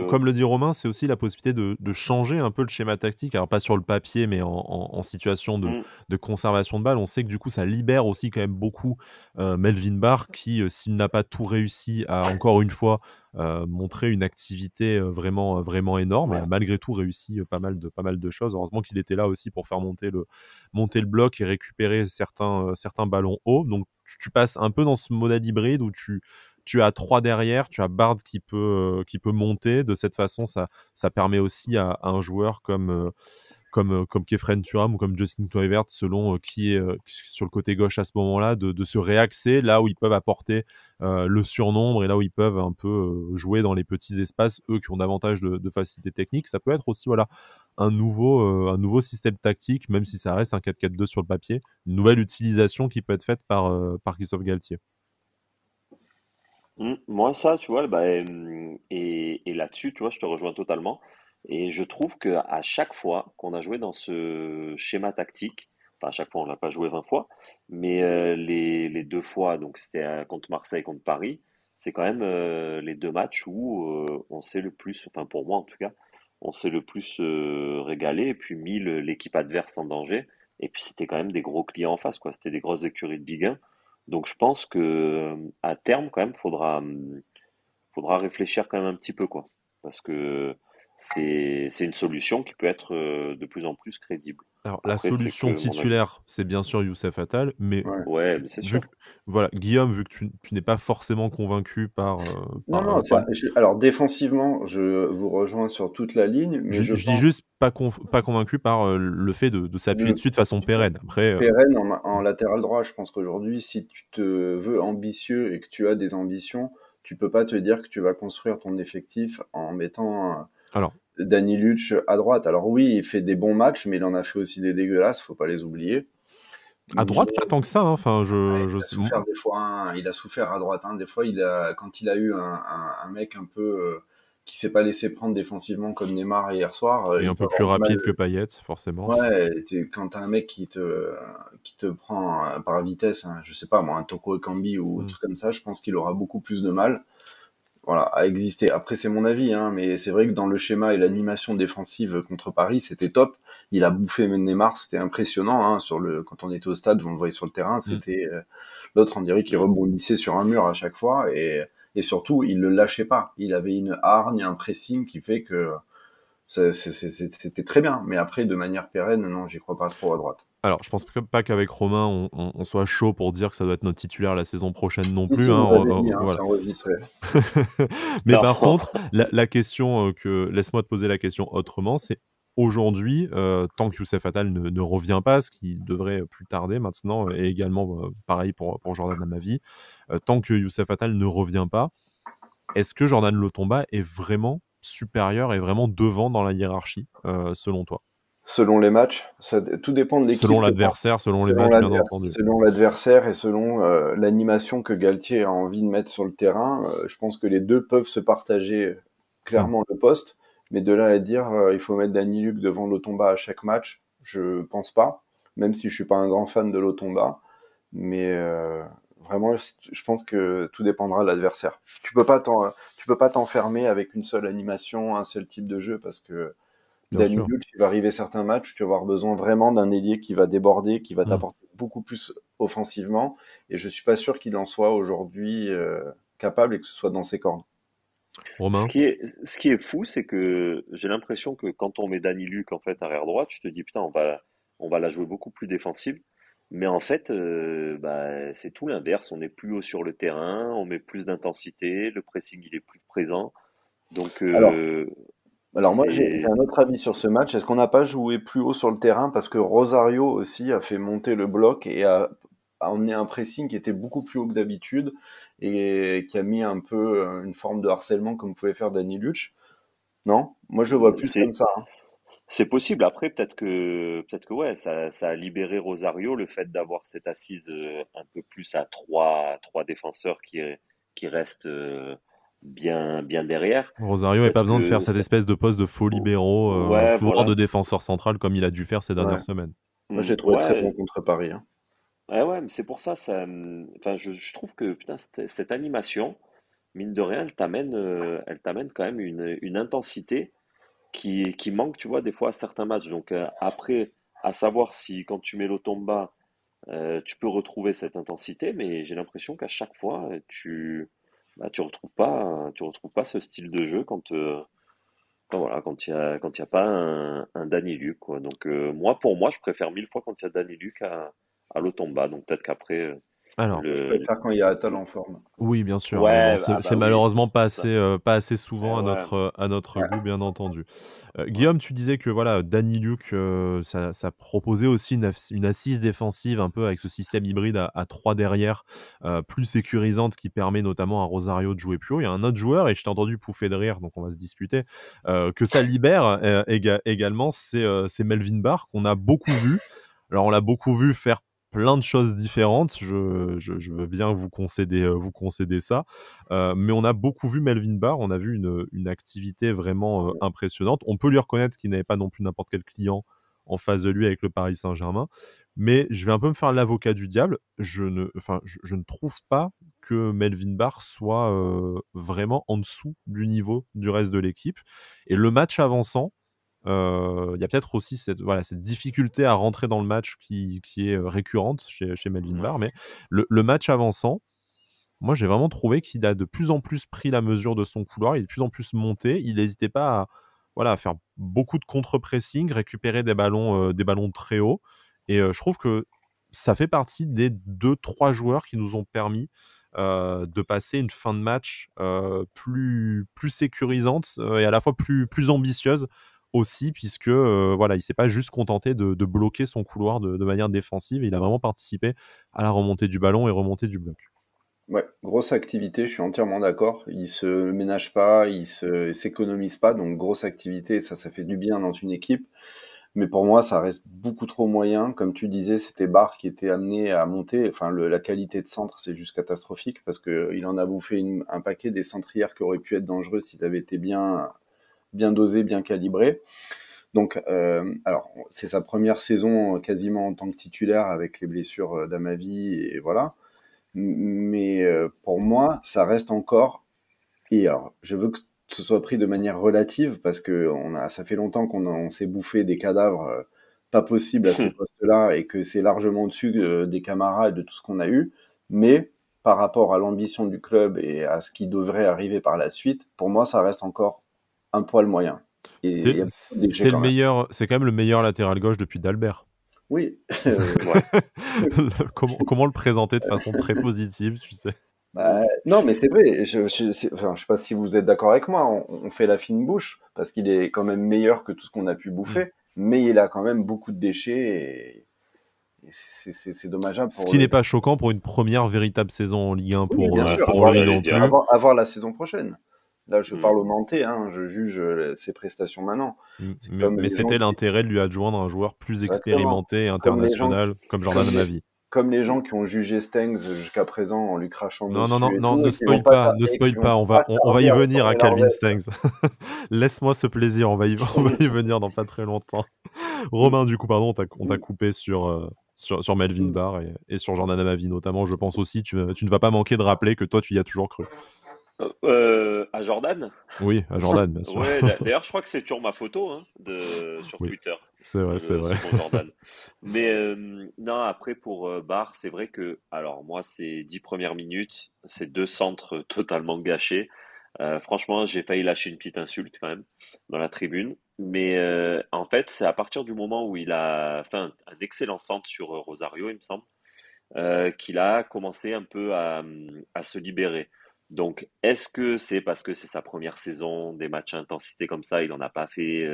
Comme le dit Romain, c'est aussi la possibilité de changer un peu le schéma tactique. Alors, pas sur le papier, mais en situation hmm, de conservation de balle. On sait que du coup, ça libère aussi quand même beaucoup Melvin Barr, qui, s'il n'a pas tout réussi, a encore une fois montré une activité vraiment énorme et ouais. a malgré tout réussi pas mal de choses. Heureusement qu'il était là aussi pour faire monter le bloc et récupérer certains ballons hauts. Donc, tu passes un peu dans ce modèle hybride où tu as trois derrière, tu as Bard qui peut monter. De cette façon, ça permet aussi à un joueur comme Kefren Turam ou comme Justin Kluivert, selon qui est sur le côté gauche à ce moment-là, de se réaxer là où ils peuvent apporter le surnombre et là où ils peuvent un peu jouer dans les petits espaces, eux qui ont davantage de facilité technique. Ça peut être aussi voilà, un nouveau système tactique, même si ça reste un 4-4-2 sur le papier, une nouvelle utilisation qui peut être faite par Christophe Galtier. Moi, ça, tu vois, bah, et là-dessus, tu vois, je te rejoins totalement. Et je trouve que à chaque fois qu'on a joué dans ce schéma tactique, enfin, à chaque fois, on l'a pas joué 20 fois, mais les deux fois, donc c'était contre Marseille, contre Paris, c'est quand même les deux matchs où on s'est le plus, enfin pour moi en tout cas, on s'est le plus régalé et puis mis l'équipe adverse en danger. Et puis c'était quand même des gros clients en face, quoi. C'était des grosses écuries de Ligue 1. Donc je pense que à terme quand même faudra réfléchir quand même un petit peu quoi parce que c'est une solution qui peut être de plus en plus crédible. Alors, la Après c'est solution que mon avis. titulaire, c'est bien sûr Youssef Attal, mais Ouais. Ouais, mais c'est vu que, sûr. voilà, Guillaume, vu que tu n'es pas forcément convaincu Non, non, alors défensivement, je vous rejoins sur toute la ligne, mais je je dis pense juste pas convaincu par le fait de s'appuyer de dessus de façon pérenne. Après, pérenne en latéral droit. Je pense qu'aujourd'hui, si tu te veux ambitieux et que tu as des ambitions, tu peux pas te dire que tu vas construire ton effectif en mettant alors, Danny Luch à droite. Alors oui, il fait des bons matchs, mais il en a fait aussi des dégueulasses, faut pas les oublier. à Mais droite, pas tant que ça, hein. Enfin, il a souffert des fois, hein. Il a souffert à droite, hein. Des fois, quand il a eu un mec un peu qui s'est pas laissé prendre défensivement comme Neymar hier soir, et un il peut peu plus avoir du mal. rapide que Payet, forcément. Ouais, quand t'as un mec qui te prend par vitesse, hein, je sais pas moi, un Toko Ekambi ou un Mm. truc comme ça, je pense qu'il aura beaucoup plus de mal, voilà, à exister. Après, c'est mon avis, hein, mais c'est vrai que dans le schéma et l'animation défensive contre Paris, c'était top. Il a bouffé Neymar, c'était impressionnant, hein, quand on était au stade, on le voyait sur le terrain, Mm. c'était, l'autre, on dirait qu'il Mm. rebondissait sur un mur à chaque fois et surtout, il le lâchait pas. Il avait une hargne, un pressing qui fait que c'était très bien. Mais après, de manière pérenne, non, j'y crois pas trop à droite. Alors, je pense pas qu'avec Romain, on soit chaud pour dire que ça doit être notre titulaire la saison prochaine non Si, plus, si, hein, vous l'avez dit, hein, c'est voilà. enregistré. Mais Non. par contre, la question laisse-moi te poser la question autrement, c'est aujourd'hui, tant que Youssef Attal ne revient pas, ce qui devrait plus tarder maintenant, et également pareil pour Jordan Amavi, tant que Youssef Attal ne revient pas, est-ce que Jordan Lotomba est vraiment supérieur et vraiment devant dans la hiérarchie, selon toi? Selon les matchs, tout dépend de l'équipe Selon que prend. l'adversaire, selon les matchs, bien entendu. Selon l'adversaire et selon l'animation que Galtier a envie de mettre sur le terrain, je pense que les deux peuvent se partager Mmh. clairement le poste. Mais de là à dire il faut mettre Dani Luc devant Lotomba à chaque match, je pense pas. Même si je suis pas un grand fan de Lotomba, mais vraiment, je pense que tout dépendra de l'adversaire. Tu peux pas t'enfermer avec une seule animation, un seul type de jeu, parce que Bien Danny sûr. Bull, tu vas arriver certains matchs, tu vas avoir besoin vraiment d'un ailier qui va déborder, qui va Mmh. t'apporter beaucoup plus offensivement, et je suis pas sûr qu'il en soit aujourd'hui capable et que ce soit dans ses cordes. Ce Romain? qui est, ce qui est fou, c'est que j'ai l'impression que quand on met Dani Luc en fait arrière droit, tu te dis putain, on va la jouer beaucoup plus défensive. Mais en fait, bah, c'est tout l'inverse. On est plus haut sur le terrain, on met plus d'intensité, le pressing il est plus présent. Donc Alors, moi j'ai c'est un autre avis sur ce match. Est-ce qu'on n'a pas joué plus haut sur le terrain parce que Rosario aussi a fait monter le bloc et a emmené un pressing qui était beaucoup plus haut que d'habitude et qui a mis un peu une forme de harcèlement comme pouvait faire Danny Luch? Non? Moi je le vois plus comme c'est ça, hein. c'est possible. Après, peut-être que ouais, ça a libéré Rosario le fait d'avoir cette assise un peu plus à trois défenseurs qui restent bien derrière. Rosario n'avait pas Peut-être besoin de faire que cette espèce de poste de faux libéraux, ouais, voire de voilà. défenseur central comme il a dû faire ces Ouais. dernières semaines. Moi j'ai trouvé très bon Ouais, contre Paris, hein. ouais, mais c'est pour ça, enfin, je trouve que putain, cette animation, mine de rien, elle t'amène quand même une intensité qui manque, tu vois, des fois à certains matchs. Donc après, à savoir si quand tu mets l'Otomba, tu peux retrouver cette intensité, mais j'ai l'impression qu'à chaque fois, tu retrouves pas ce style de jeu voilà, quand il y a pas un Danny Luc, quoi. Donc moi, pour moi, je préfère mille fois quand il y a Danny Luc à l'Otomba. Donc peut-être qu'après, Alors, Je Le... préfère quand il y a Attal en forme. oui, bien sûr, mais bon, Ouais, c'est ah c'est bah oui, malheureusement ça. pas assez souvent Ouais, à notre Ouais, goût, bien entendu. ouais. Guillaume, tu disais que voilà, Danny Luc, ça proposait aussi une assise défensive un peu avec ce système hybride à 3 derrière, plus sécurisante qui permet notamment à Rosario de jouer plus haut. Il y a un autre joueur et je t'ai entendu pouffer de rire, donc on va se disputer, que ça libère, également, c'est Melvin Barr qu'on a beaucoup vu. Alors on l'a beaucoup vu faire plein de choses différentes. Je veux bien vous concéder ça. Mais on a beaucoup vu Melvin Barr. On a vu une activité vraiment impressionnante. On peut lui reconnaître qu'il n'avait pas non plus n'importe quel client en face de lui avec le Paris Saint-Germain. Mais je vais un peu me faire l'avocat du diable. Je ne trouve pas que Melvin Barr soit vraiment en dessous du niveau du reste de l'équipe. Et le match avançant, il y a peut-être aussi cette difficulté à rentrer dans le match qui est récurrente chez Melvin Barr, mais le match avançant, moi j'ai vraiment trouvé qu'il a de plus en plus pris la mesure de son couloir, il est de plus en plus monté, il n'hésitait pas à faire beaucoup de contre-pressing, récupérer des ballons très hauts, et je trouve que ça fait partie des 2-3 joueurs qui nous ont permis de passer une fin de match plus sécurisante et à la fois plus ambitieuse aussi, puisque voilà, il s'est pas juste contenté de bloquer son couloir de manière défensive, il a vraiment participé à la remontée du ballon et remontée du bloc. Ouais, grosse activité, je suis entièrement d'accord. Il se ménage pas, il s'économise pas, donc grosse activité, ça fait du bien dans une équipe. Mais pour moi, ça reste beaucoup trop moyen. Comme tu disais, c'était Barre qui était amené à monter. Enfin, la qualité de centre, c'est juste catastrophique parce que il en a bouffé un paquet des centrières qui auraient pu être dangereux s'ils avaient été bien dosés, bien calibrés. Donc, alors, c'est sa première saison quasiment en tant que titulaire avec les blessures d'Amavi et voilà. Mais pour moi, ça reste encore. Et alors, je veux que ce soit pris de manière relative parce que ça fait longtemps on s'est bouffé des cadavres pas possibles à ces postes-là et que c'est largement au-dessus des camarades et de tout ce qu'on a eu. Mais par rapport à l'ambition du club et à ce qui devrait arriver par la suite, pour moi, ça reste encore un poil moyen. Et il y a beaucoup de déchets quand même. C'est quand même le meilleur latéral gauche depuis Dalbert. Oui, Ouais. Comment le présenter de façon très positive, tu sais? bah, non, mais c'est vrai. Enfin, je sais pas si vous êtes d'accord avec moi. On fait la fine bouche parce qu'il est quand même meilleur que tout ce qu'on a pu Mmh. bouffer, mais il a quand même beaucoup de déchets et c'est dommageable Ce pour qui le. n'est pas choquant pour une première véritable saison en Ligue 1 Oui, bien Ouais, sûr. c'est ce pour que lui j'allais non dire. plus. Avoir la saison prochaine. Là, je Mm. parle au Nantais, hein, je juge ses prestations maintenant. C'est comme Mais les gens c'était qui, l'intérêt de lui adjoindre un joueur plus exactement, expérimenté et comme les gens international comme Jordan comme les, Amavi. comme les gens qui ont jugé Stengs jusqu'à présent en lui crachant Non, non, non, dessus et non, tout, ne spoil pas, ne et qui spoil vont pas. pas On va y tarder à venir à retourner leur Calvin veste. Stengs. Laisse-moi ce plaisir, on va y venir dans pas très longtemps. Romain, du coup, pardon, on t'a coupé sur Melvin Barr et sur Jordan Amavi notamment. Je pense aussi, tu ne vas pas manquer de rappeler que toi, tu y as toujours cru. À Jordan? Oui, à Jordan, bien sûr. Ouais, d'ailleurs, je crois que c'est toujours ma photo hein, sur Oui, Twitter, c'est vrai, c'est vrai. ce bon Jordan. Mais non, après pour Barr, c'est vrai que, alors moi, ces 10 premières minutes, c'est deux centres totalement gâchés. Franchement, j'ai failli lâcher une petite insulte quand même dans la tribune. Mais en fait, c'est à partir du moment où il a fait un excellent centre sur Rosario, il me semble, qu'il a commencé un peu à se libérer. Donc, est-ce que c'est parce que c'est sa première saison, des matchs à intensité comme ça, il n'en a pas fait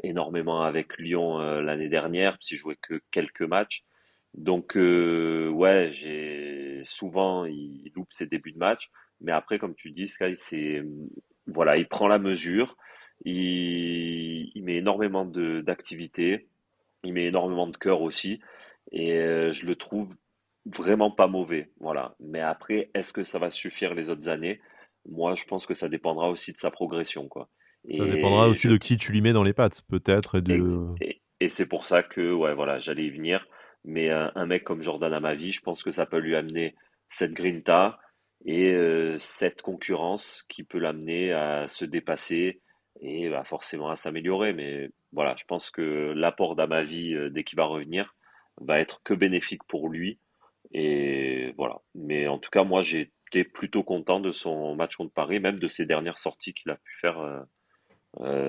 énormément avec Lyon l'année dernière, puis il jouait que quelques matchs. Donc, ouais, j'ai souvent il loupe ses débuts de match, mais après, comme tu dis, Sky, c'est voilà, il prend la mesure, il met énormément d'activité, il met énormément de cœur aussi, et je le trouve vraiment pas mauvais, voilà. Mais après, est-ce que ça va suffire les autres années? Moi, je pense que ça dépendra aussi de sa progression, quoi. Ça dépendra Et aussi je de qui tu lui mets dans les pattes, peut-être, et c'est pour ça que, ouais, voilà, j'allais y venir. Mais un mec comme Jordan Amavi, je pense que ça peut lui amener cette grinta et cette concurrence qui peut l'amener à se dépasser et bah, forcément à s'améliorer. Mais voilà, je pense que l'apport d'Amavi, dès qu'il va revenir, va être que bénéfique pour lui. Et voilà. Mais en tout cas, moi, j'ai été plutôt content de son match contre Paris, même de ses dernières sorties qu'il a pu faire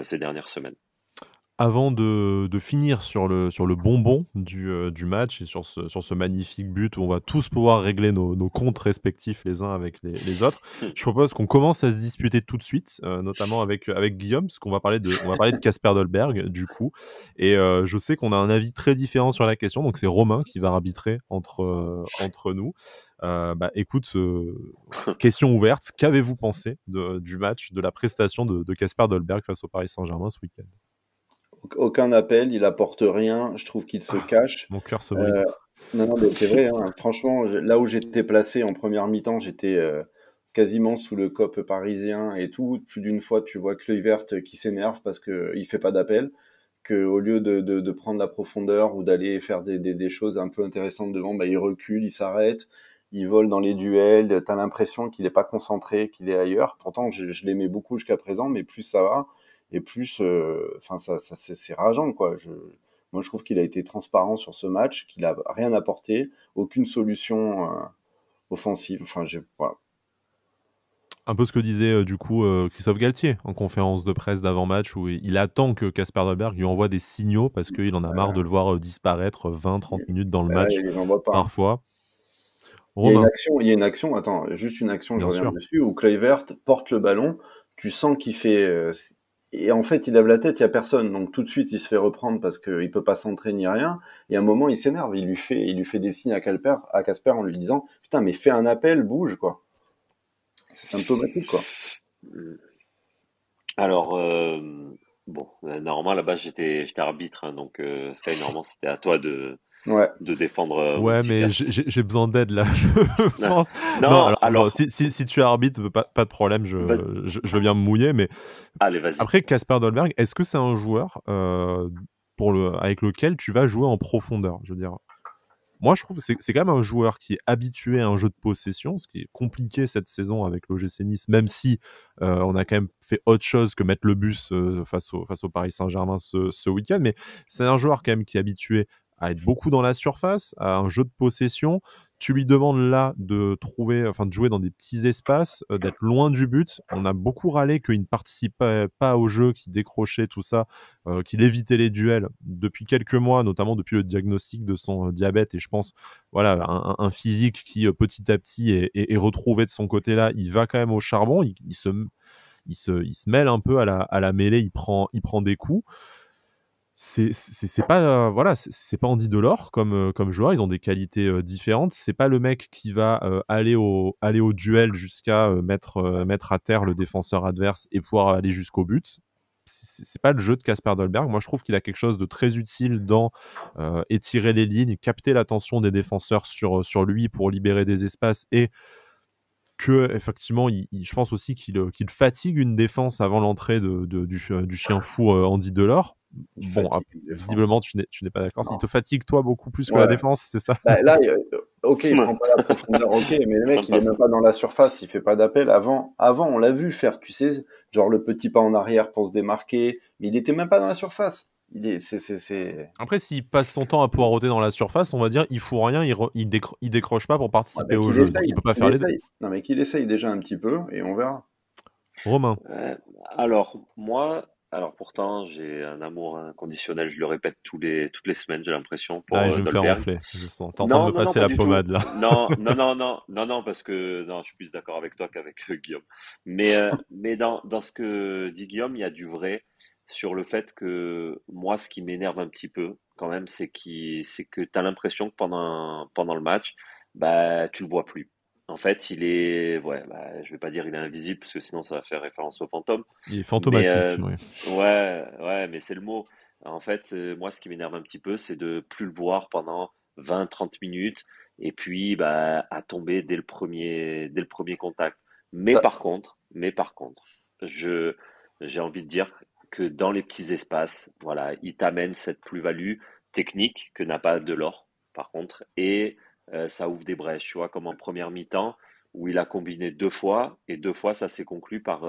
ces dernières semaines. avant de finir sur le bonbon du match et sur ce magnifique but où on va tous pouvoir régler nos comptes respectifs les uns avec les autres, je propose qu'on commence à se disputer tout de suite, notamment avec Guillaume, parce qu'on va parler de Kasper Dolberg, du coup. Et je sais qu'on a un avis très différent sur la question, donc c'est Romain qui va arbitrer entre nous. Bah, écoute, question ouverte, qu'avez-vous pensé du match, de la prestation de Kasper Dolberg face au Paris Saint-Germain ce week-end? Aucun appel, il apporte rien. Je trouve qu'il se Ah, cache. mon cœur se brise. Euh, non, non, mais c'est vrai, hein. Franchement, là où j'étais placé en première mi-temps, j'étais quasiment sous le COP parisien et tout. Plus d'une fois, tu vois Kluivert qui s'énerve parce que il fait pas d'appel, que au lieu de prendre la profondeur ou d'aller faire des choses un peu intéressantes devant, bah, il recule, il s'arrête, il vole dans les duels. T'as l'impression qu'il est pas concentré, qu'il est ailleurs. Pourtant, je l'aimais beaucoup jusqu'à présent, mais plus ça va et plus, enfin, c'est rageant, quoi. Moi, je trouve qu'il a été transparent sur ce match, qu'il a rien apporté, aucune solution offensive. Enfin, voilà. Un peu ce que disait du coup Christophe Galtier en conférence de presse d'avant-match où il attend que Kasper Dolberg lui envoie des signaux parce qu'il en a marre de le voir disparaître 20-30 minutes dans le Là, match il les envoie pas, hein. parfois. Romain, Il y a une action, attends, juste une action, je bien reviens sûr. dessus, où Kluivert porte le ballon, tu sens qu'il fait, et en fait, il lève la tête, il y a personne, donc tout de suite, il se fait reprendre parce qu'il peut pas centrer ni rien, et à un moment, il s'énerve, il lui fait des signes à Casper en lui disant, putain, mais fais un appel, bouge, quoi. C'est symptomatique, quoi. Alors, bon, normalement, à la base, j'étais arbitre, hein, donc Sky, normalement, c'était à toi Ouais. de défendre mon Ouais, petit mais Casper. j'ai besoin d'aide là, je Non, pense. Non, non, alors bon, alors, si tu es arbitre, pas de problème, vas- je veux bien me mouiller, mais allez, vas-y. après Kasper Dolberg, est-ce que c'est un joueur avec lequel tu vas jouer en profondeur? Je veux dire, moi, je trouve que c'est quand même un joueur qui est habitué à un jeu de possession, ce qui est compliqué cette saison avec l'OGC Nice, même si on a quand même fait autre chose que mettre le bus face au Paris Saint-Germain ce week-end. Mais c'est un joueur quand même qui est habitué à être beaucoup dans la surface, à un jeu de possession. Tu lui demandes là de de jouer dans des petits espaces, d'être loin du but. On a beaucoup râlé qu'il ne participait pas au jeu, qu'il décrochait tout ça, qu'il évitait les duels depuis quelques mois, notamment depuis le diagnostic de son diabète. Et je pense, voilà, un physique qui petit à petit est retrouvé de son côté-là. Il va quand même au charbon, il se mêle un peu à la mêlée, il prend des coups. C'est pas voilà, c'est pas Andy Delors comme joueur, ils ont des qualités différentes. C'est pas le mec qui va aller au duel jusqu'à mettre à terre le défenseur adverse et pouvoir aller jusqu'au but. C'est pas le jeu de Kasper Dolberg. Moi, je trouve qu'il a quelque chose de très utile dans étirer les lignes, capter l'attention des défenseurs sur lui pour libérer des espaces et que effectivement, je pense aussi qu'il fatigue une défense avant l'entrée du chien fou Andy Delors. Il Bon, fatigue une défense. visiblement, tu n'es pas d'accord. Il Non. te fatigue, toi, beaucoup plus que la Ouais. défense, c'est ça? Bah, là, ok, il prend pas la profondeur, ok, mais le mec, il Sympa est même ça. pas dans la surface, il fait pas d'appel. Avant, on l'a vu faire, tu sais, genre le petit pas en arrière pour se démarquer, mais il était même pas dans la surface. C'est. Après, s'il passe son temps à poireauter dans la surface, on va dire il fout rien, il décroche pas pour Ouais, participer bah, au qu'il jeu. Donc, il essaye, peut pas qu'il faire les deux. essaye. Non, mais qu'il essaye déjà un petit peu, et on verra. Romain, Euh, alors, moi, alors pourtant, j'ai un amour inconditionnel, je le répète toutes les semaines, j'ai l'impression, là, pour je vais me faire Dolberg. enfler. Je sens. T'es en train de Non, me non, non, passer pas la du tout. pommade, là. Non, non, non, non, non, non, parce que non, je suis plus d'accord avec toi qu'avec Guillaume. Mais dans ce que dit Guillaume, il y a du vrai sur le fait que moi, ce qui m'énerve un petit peu, quand même, c'est que tu as l'impression que pendant le match, bah, tu le vois plus. En fait, ouais, bah, je vais pas dire il est invisible parce que sinon ça va faire référence au fantôme. Il est Mais fantomatique, oui. ouais, ouais, mais c'est le mot. En fait, moi, ce qui m'énerve un petit peu, c'est de plus le voir pendant 20-30 minutes et puis bah, à tomber dès le premier contact. T'as- Mais par contre, je, j'ai envie de dire que dans les petits espaces, voilà, il t'amène cette plus-value technique que n'a pas Delors, par contre, et ça ouvre des brèches, tu vois, comme en première mi-temps où il a combiné 2 fois et 2 fois ça s'est conclu par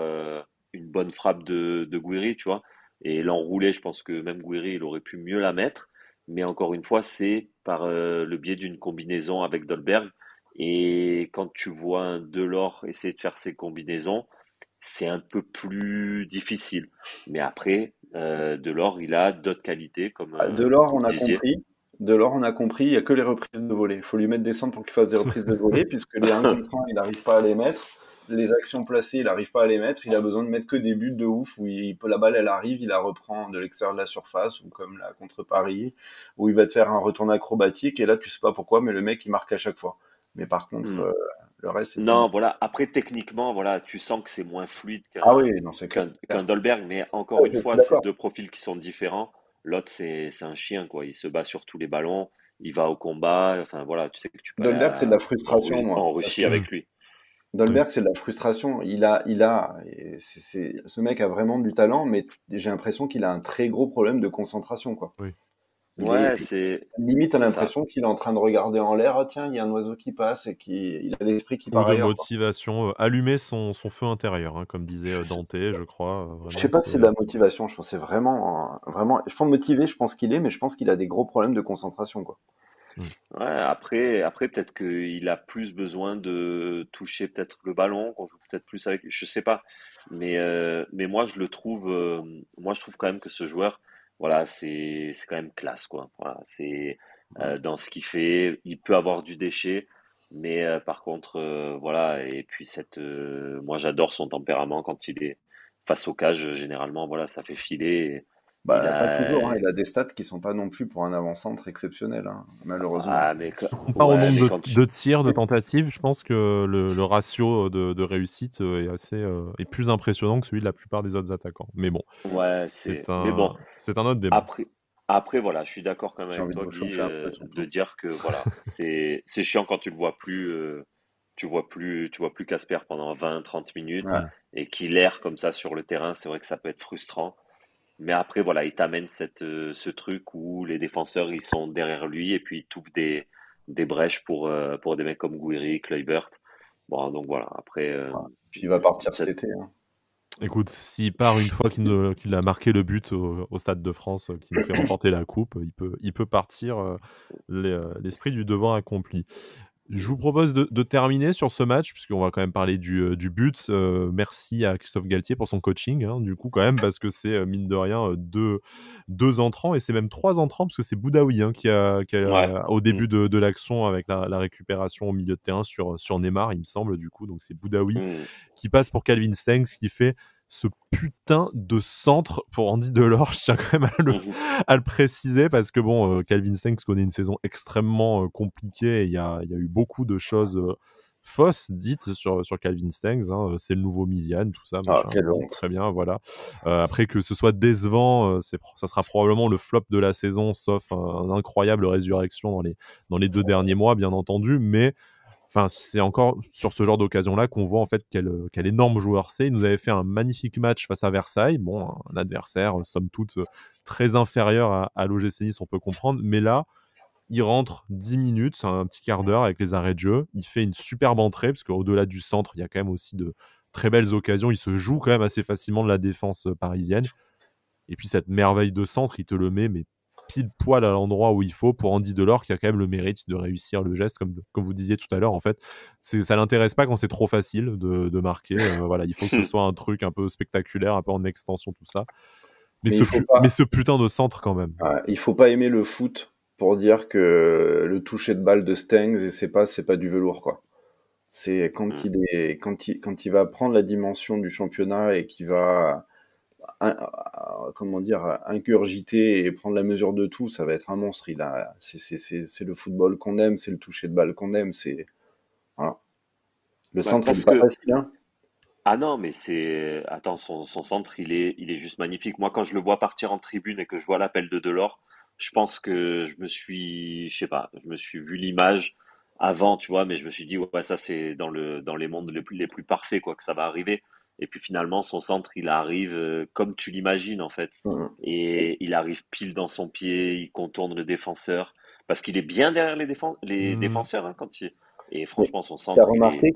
une bonne frappe de Guiri, tu vois. Et l'enroulé, je pense que même Guiri, il aurait pu mieux la mettre. Mais encore une fois, c'est par le biais d'une combinaison avec Dolberg. Et quand tu vois un Delors essayer de faire ses combinaisons, c'est un peu plus difficile. Mais après, Delors, il a d'autres qualités, Delors, comme on vous a disiez. compris. Delors, on a compris, il n'y a que les reprises de volée. Il faut lui mettre des centres pour qu'il fasse des reprises de volée, puisque les 1 contre 1, il n'arrive pas à les mettre. Les actions placées, il n'arrive pas à les mettre. Il a besoin de mettre que des buts de ouf où la balle, elle arrive, il la reprend de l'extérieur de la surface, ou comme la contre Paris, où il va te faire un retour acrobatique, et là, tu sais pas pourquoi, mais le mec, il marque à chaque fois. Mais par contre, Hmm. le reste, c'est plus Non, difficile. voilà. Après, techniquement, voilà, tu sens que c'est moins fluide Ah oui, non, c'est clair. qu'un Dolberg, mais Ça, encore une je suis fois, c'est d'accord. deux profils qui sont différents. L'autre, c'est un chien, quoi. Il se bat sur tous les ballons, il va au combat. Enfin, voilà, tu sais que tu peux aller Dolberg, c'est de la frustration, moi. En Parce Russie que Mmh. avec lui. Oui. Dolberg, c'est de la frustration. Ce mec a vraiment du talent, mais j'ai l'impression qu'il a un très gros problème de concentration, quoi. Oui. Il est, Ouais, limite, t'as c'est ça. l'impression qu'il est en train de regarder en l'air. Ah, tiens, il y a un oiseau qui passe et il a l'esprit qui Ou part de ailleurs, quoi. motivation, allumer son feu intérieur, hein, comme disait, Je sais, Dante, je crois, je sais vraiment pas si c'est, c'est de la motivation. Je pense que c'est vraiment, je pense motivé, je pense qu'il est, mais je pense qu'il a des gros problèmes de concentration, quoi. mmh, Ouais, après peut-être qu'il a plus besoin de toucher peut-être le ballon, qu'on joue peut-être plus avec, je sais pas. Mais moi je trouve quand même que ce joueur, voilà, c'est quand même classe, quoi. Voilà, c'est Ouais. dans ce qu'il fait, il peut avoir du déchet, mais par contre, voilà. Et puis moi j'adore son tempérament quand il est face au cage. Généralement, voilà, ça fait filer. Il Bah, pas toujours, hein. a, Il a des stats qui sont pas non plus pour un avant-centre exceptionnel, hein, malheureusement. ah, si on compare au ouais, nombre mais quand de tirs, de tentatives, je pense que le ratio de réussite, est plus impressionnant que celui de la plupart des autres attaquants. Mais bon, ouais, mais bon, c'est un autre débat. après, après voilà, je suis d'accord quand même J'ai avec envie de toi, me Guy, chauffer un peu, de surtout. dire que voilà, c'est chiant quand tu le vois plus, tu vois plus Casper pendant 20, 30 minutes Ouais. et qu'il erre comme ça sur le terrain. C'est vrai que ça peut être frustrant. Mais après, voilà, il t'amène ce truc où les défenseurs, ils sont derrière lui et puis il t'ouvre des brèches pour des mecs comme Gouiri, Kluivert. Bon, donc voilà, après, Ouais. Puis il va partir cet cette- été, hein. Écoute, s'il part une fois qu'il a marqué le but au Stade de France, qui nous fait remporter la coupe, il peut partir, l'esprit du devoir accompli. Je vous propose de terminer sur ce match, puisqu'on va quand même parler du but. Merci à Christophe Galtier pour son coaching, hein, du coup, quand même, parce que c'est, mine de rien, 2 entrants et c'est même 3 entrants, parce que c'est Boudaoui, hein, ouais. au Mm, début de l'action avec la récupération au milieu de terrain sur Neymar, il me semble, du coup. Donc c'est Boudaoui mm, qui passe pour Calvin Stengs, qui fait ce putain de centre pour Andy Delors. Je tiens quand même mhm. à le préciser parce que bon, Calvin Stengs connaît une saison extrêmement compliquée et il y a eu beaucoup de choses fausses dites sur Calvin Stengs. Hein. C'est le nouveau Misiane, tout ça, Ah, machin. quelle Bon, honte. très bien, voilà. Après que ce soit décevant, ça sera probablement le flop de la saison, sauf un incroyable résurrection dans les 2 derniers mois, bien entendu. Mais enfin, c'est encore sur ce genre d'occasion-là qu'on voit en fait quel énorme joueur c'est. Il nous avait fait un magnifique match face à Versailles. Bon, un adversaire, somme toute, très inférieur à l'OGC Nice, on peut comprendre. Mais là, il rentre 10 minutes, un petit quart d'heure avec les arrêts de jeu. Il fait une superbe entrée, parce qu'au-delà du centre, il y a quand même aussi de très belles occasions. Il se joue quand même assez facilement de la défense parisienne. Et puis cette merveille de centre, il te le met, mais pile poil à l'endroit où il faut pour Andy Delors, qui a quand même le mérite de réussir le geste, comme vous disiez tout à l'heure. En fait, ça l'intéresse pas quand c'est trop facile de marquer. Voilà, il faut que ce soit un truc un peu spectaculaire, un peu en extension, tout ça. Mais il faut pas, Mais ce putain de centre quand même. il faut pas aimer le foot pour dire que le toucher de balle de Stengs et c'est pas du velours, quoi. C'est Mm. quand il va prendre la dimension du championnat et qu'il va, comment dire, ingurgiter et prendre la mesure de tout, ça va être un monstre. C'est le football qu'on aime, c'est le toucher de balle qu'on aime, voilà. Le Ouais, centre, il est parce pas que facile, hein. ah non, mais attends, son centre, il est juste magnifique. Moi, quand je le vois partir en tribune et que je vois l'appel de Delors, je pense que je sais pas, je me suis vu l'image avant, tu vois, mais je me suis dit, ouais, ça, c'est dans les mondes les plus parfaits, quoi, que ça va arriver. Et puis finalement, son centre, il arrive comme tu l'imagines, en fait. Mhm. Et il arrive pile dans son pied, il contourne le défenseur. Parce qu'il est bien derrière les Hmm. défenseurs, hein, et Mais franchement, son t'as centre, remarqué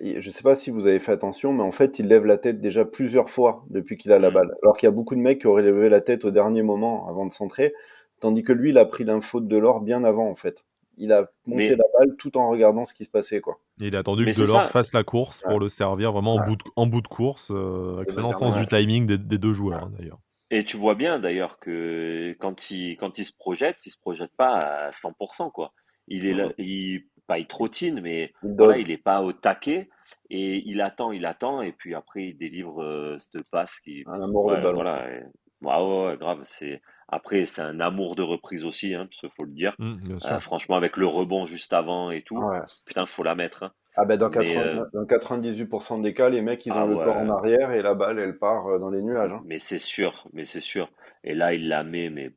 je sais pas si vous avez fait attention, mais en fait, il lève la tête déjà plusieurs fois depuis qu'il a la Hmm. balle. Alors qu'il y a beaucoup de mecs qui auraient levé la tête au dernier moment avant de centrer, tandis que lui, il a pris l'info de l'or bien avant, en fait. Il a monté Mais, la balle tout en regardant ce qui se passait, quoi. Et il a attendu que mais c'est Delors ça. fasse la course Ouais, pour le servir vraiment ouais, en bout de course. Excellent sens exactement. du timing des deux joueurs, hein, d'ailleurs. Et tu vois bien d'ailleurs que quand il se projette pas à 100%, quoi. Il est là, Mhm. pas il trottine, mais Il voilà, dose. il est pas au taquet et il attend, et puis après il délivre cette passe qui, Un amour de ouais, ballon. voilà, ouais, ouais, ouais, grave. Après c'est un amour de reprise aussi, hein, parce qu'il faut le dire. Bien sûr. Franchement, avec le rebond juste avant et tout, Ouais. putain, faut la mettre, hein. Ah ben Mais dans 98% des cas, les mecs, ils ont ah le corps en ouais. arrière et la balle, elle part dans les nuages, hein. Mais c'est sûr, mais c'est sûr. Et là, il la met, mais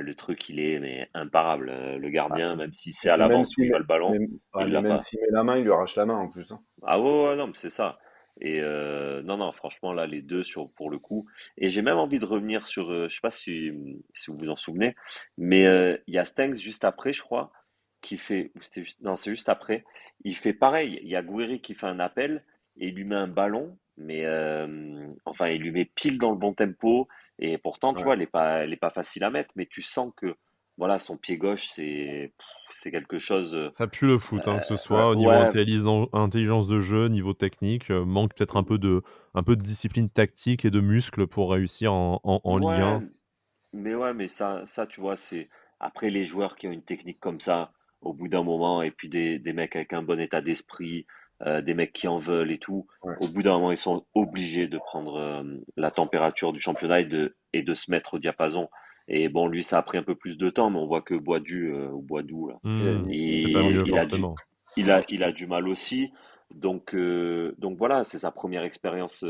le truc, il est mais imparable. Le Ah, gardien, même si et c'est à puis même l'avance où s'il il met, va le ballon, ouais, il mais l'a même pas. s'il met la main, il lui arrache la main en plus, hein. Ah ouais, ouais, non, mais c'est ça. Et non, non, franchement, là, les deux pour le coup. Et j'ai même envie de revenir sur, je sais pas si vous vous en souvenez, mais il y a Stengs juste après, je crois, qui fait, ou c'était juste, non, c'est juste après. Il fait pareil. Il y a Gouiri qui fait un appel et il lui met un ballon, mais enfin, il lui met pile dans le bon tempo. Et pourtant, tu Ouais. vois, elle est pas facile à mettre, mais tu sens que, voilà, son pied gauche, c'est quelque chose. Ça pue le foot, hein, que ce Ouais. soit au niveau Ouais, intelligence de jeu, niveau technique, manque peut-être un peu de discipline tactique et de muscles pour réussir en Ligue ouais, 1. mais ouais, mais ça, tu vois, c'est après les joueurs qui ont une technique comme ça, au bout d'un moment, et puis des mecs avec un bon état d'esprit, des mecs qui en veulent et tout, Ouais. au bout d'un moment, ils sont obligés de prendre la température du championnat et de se mettre au diapason. Et bon, lui, ça a pris un peu plus de temps, mais on voit que Boidu, ou Boidou, là, C'est pas mieux il a du, forcément. il a du mal aussi. Donc voilà, c'est sa première expérience À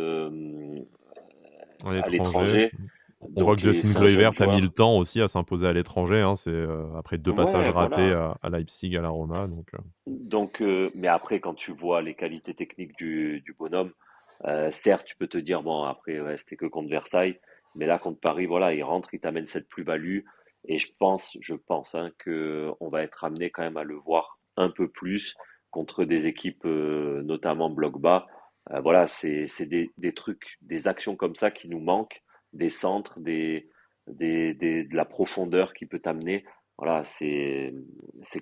à l'étranger. l'étranger. On voit que Donc, et Justin c'est un Kluivert jeune a mis le joueur. temps aussi à s'imposer à l'étranger, hein, c'est, après 2 passages Ouais, ratés voilà. à Leipzig, à la Roma, donc Donc, mais après, quand tu vois les qualités techniques du bonhomme, certes, tu peux te dire, bon, après, ouais, c'était que contre Versailles, mais là, contre Paris, voilà, il rentre, il t'amène cette plus-value, et je pense, hein, que on va être amené quand même à le voir un peu plus contre des équipes, notamment bloc bas. Voilà, c'est des trucs, des actions comme ça qui nous manquent, des centres, de la profondeur qui peut t'amener. Voilà, c'est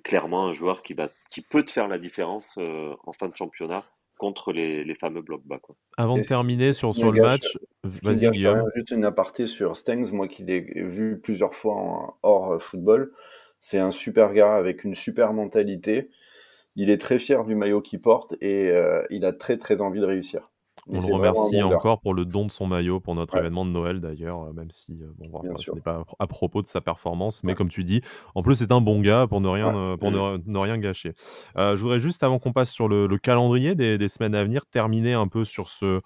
clairement un joueur qui peut te faire la différence en fin de championnat contre les fameux blocs bas, quoi. avant Et de terminer ce qui me sur le gâche, match, ce qui me vas-y gâche quand même, Guillaume. juste une aparté sur Stengs, moi qui l'ai vu plusieurs fois hors football, c'est un super gars avec une super mentalité. Il est très fier du maillot qu'il porte et il a très très envie de réussir. Et On le c'est vraiment un remercie bon gars. encore pour le don de son maillot pour notre Ouais, événement de Noël d'ailleurs, même si, bon bien voilà, ce sûr. n'est pas à propos de sa performance, mais Ouais, comme tu dis, en plus c'est un bon gars pour ne rien, ouais. pour Mm. ne rien gâcher. Je voudrais juste avant qu'on passe sur le calendrier des semaines à venir, terminer un peu sur ce